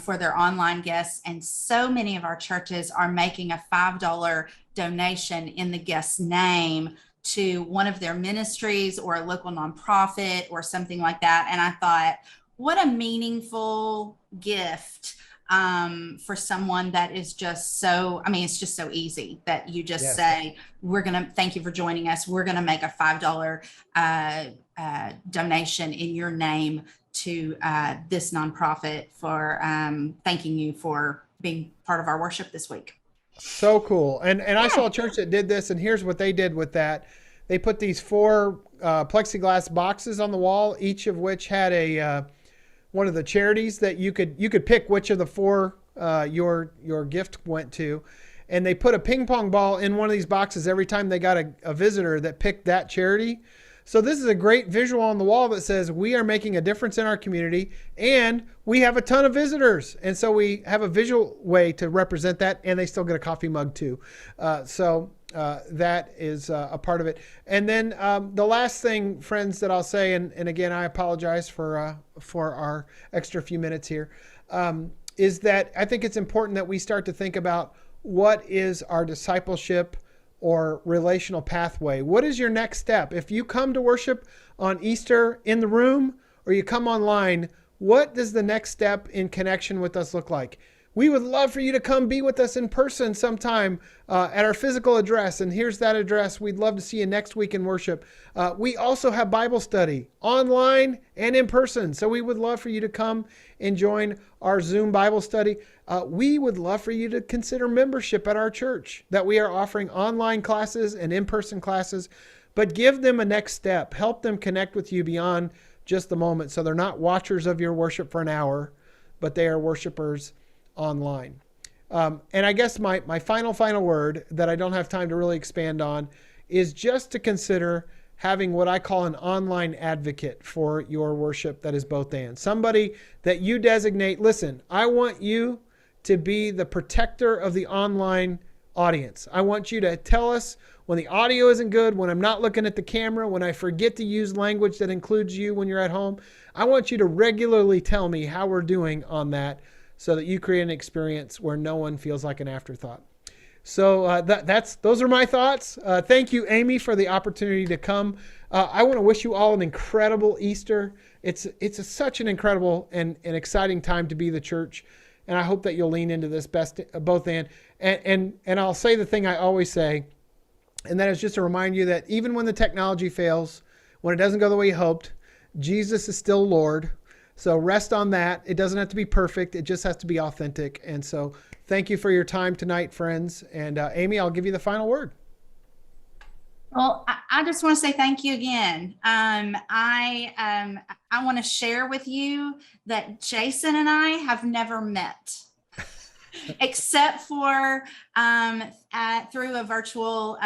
for their online guests. And so many of our churches are making a $5 donation in the guest's name to one of their ministries or a local nonprofit or something like that. And I thought, what a meaningful gift for someone that is just so, I mean, it's just so easy that you just say, we're going to thank you for joining us. We're going to make a $5 donation in your name to this nonprofit for thanking you for being part of our worship this week. So cool. And I saw a church that did this, and here's what they did with that. They put these 4 plexiglass boxes on the wall, each of which had a one of the charities that you could pick which of the 4 your gift went to. And they put a ping pong ball in one of these boxes every time they got a visitor that picked that charity. So this is a great visual on the wall that says we are making a difference in our community and we have a ton of visitors. And so we have a visual way to represent that, and they still get a coffee mug too. So that is a part of it. And then the last thing, friends, that I'll say, and again, I apologize for our extra few minutes here, is that I think it's important that we start to think about what is our discipleship or relational pathway. What is your next step? If you come to worship on Easter in the room or you come online, what does the next step in connection with us look like? We would love for you to come be with us in person sometime at our physical address. And here's that address. We'd love to see you next week in worship. We also have Bible study online and in person. So we would love for you to come and join our Zoom Bible study. We would love for you to consider membership at our church, that we are offering online classes and in-person classes, but give them a next step. Help them connect with you beyond just the moment. So they're not watchers of your worship for an hour, but they are worshipers online. And I guess my final word that I don't have time to really expand on is just to consider having what I call an online advocate for your worship that is BothAnd. Somebody that you designate, listen, I want you to be the protector of the online audience. I want you to tell us when the audio isn't good, when I'm not looking at the camera, when I forget to use language that includes you when you're at home. I want you to regularly tell me how we're doing on that so that you create an experience where no one feels like an afterthought. So those are my thoughts. Thank you, Amy, for the opportunity to come. I want to wish you all an incredible Easter. It's such an incredible and exciting time to be the church. And I hope that you'll lean into this BothAnd. And I'll say the thing I always say, and that is just to remind you that even when the technology fails, when it doesn't go the way you hoped, Jesus is still Lord. So rest on that. It doesn't have to be perfect. It just has to be authentic. And so thank you for your time tonight, friends. And Amy, I'll give you the final word. Well, I just want to say thank you again. I want to share with you that Jason and I have never met, except for through a virtual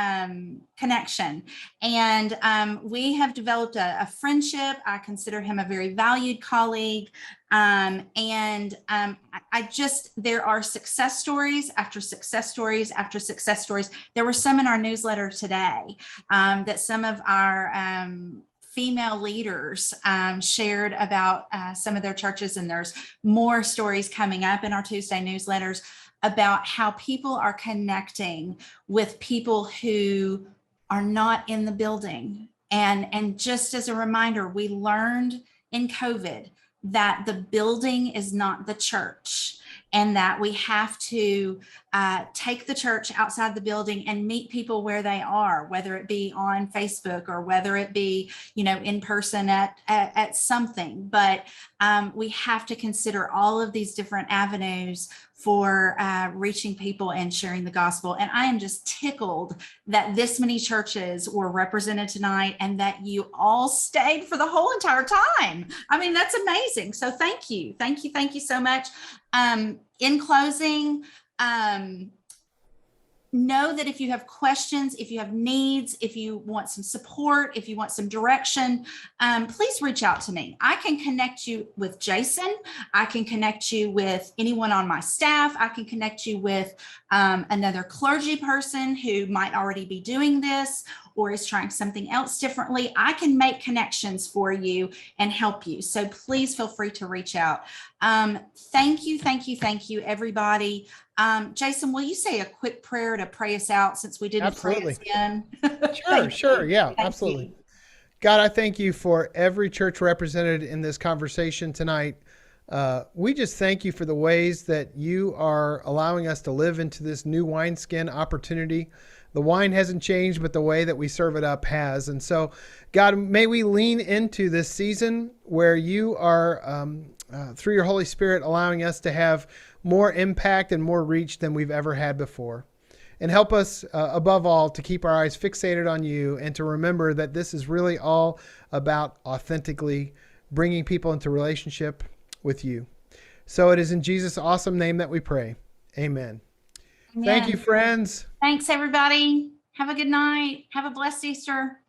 connection. And we have developed a friendship. I consider him a very valued colleague. There are success stories after success stories after success stories. There were some in our newsletter today that some of our female leaders shared about some of their churches, and there's more stories coming up in our Tuesday newsletters. about how people are connecting with people who are not in the building. And just as a reminder, we learned in COVID that the building is not the church, and that we have to take the church outside the building and meet people where they are, whether it be on Facebook or whether it be, in person at something. But we have to consider all of these different avenues for reaching people and sharing the gospel. And I am just tickled that this many churches were represented tonight and that you all stayed for the whole entire time. I mean, that's amazing. So thank you. Thank you. Thank you so much. In closing, know that if you have questions, if you have needs, if you want some support, if you want some direction, please reach out to me. I can connect you with Jason. I can connect you with anyone on my staff. I can connect you with another clergy person who might already be doing this or is trying something else differently. I can make connections for you and help you. So please feel free to reach out. Thank you, everybody. Jason, will you say a quick prayer to pray us out since we didn't pray us in? Sure. Yeah, absolutely. God, I thank you for every church represented in this conversation tonight. We just thank you for the ways that you are allowing us to live into this new wineskin opportunity. The wine hasn't changed, but the way that we serve it up has. And so, God, may we lean into this season where you are, through your Holy Spirit, allowing us to have more impact and more reach than we've ever had before. And help us, above all, to keep our eyes fixated on you and to remember that this is really all about authentically bringing people into relationship with you. So it is in Jesus' awesome name that we pray. Amen. Thank you, friends. Thanks, everybody. Have a good night. Have a blessed Easter.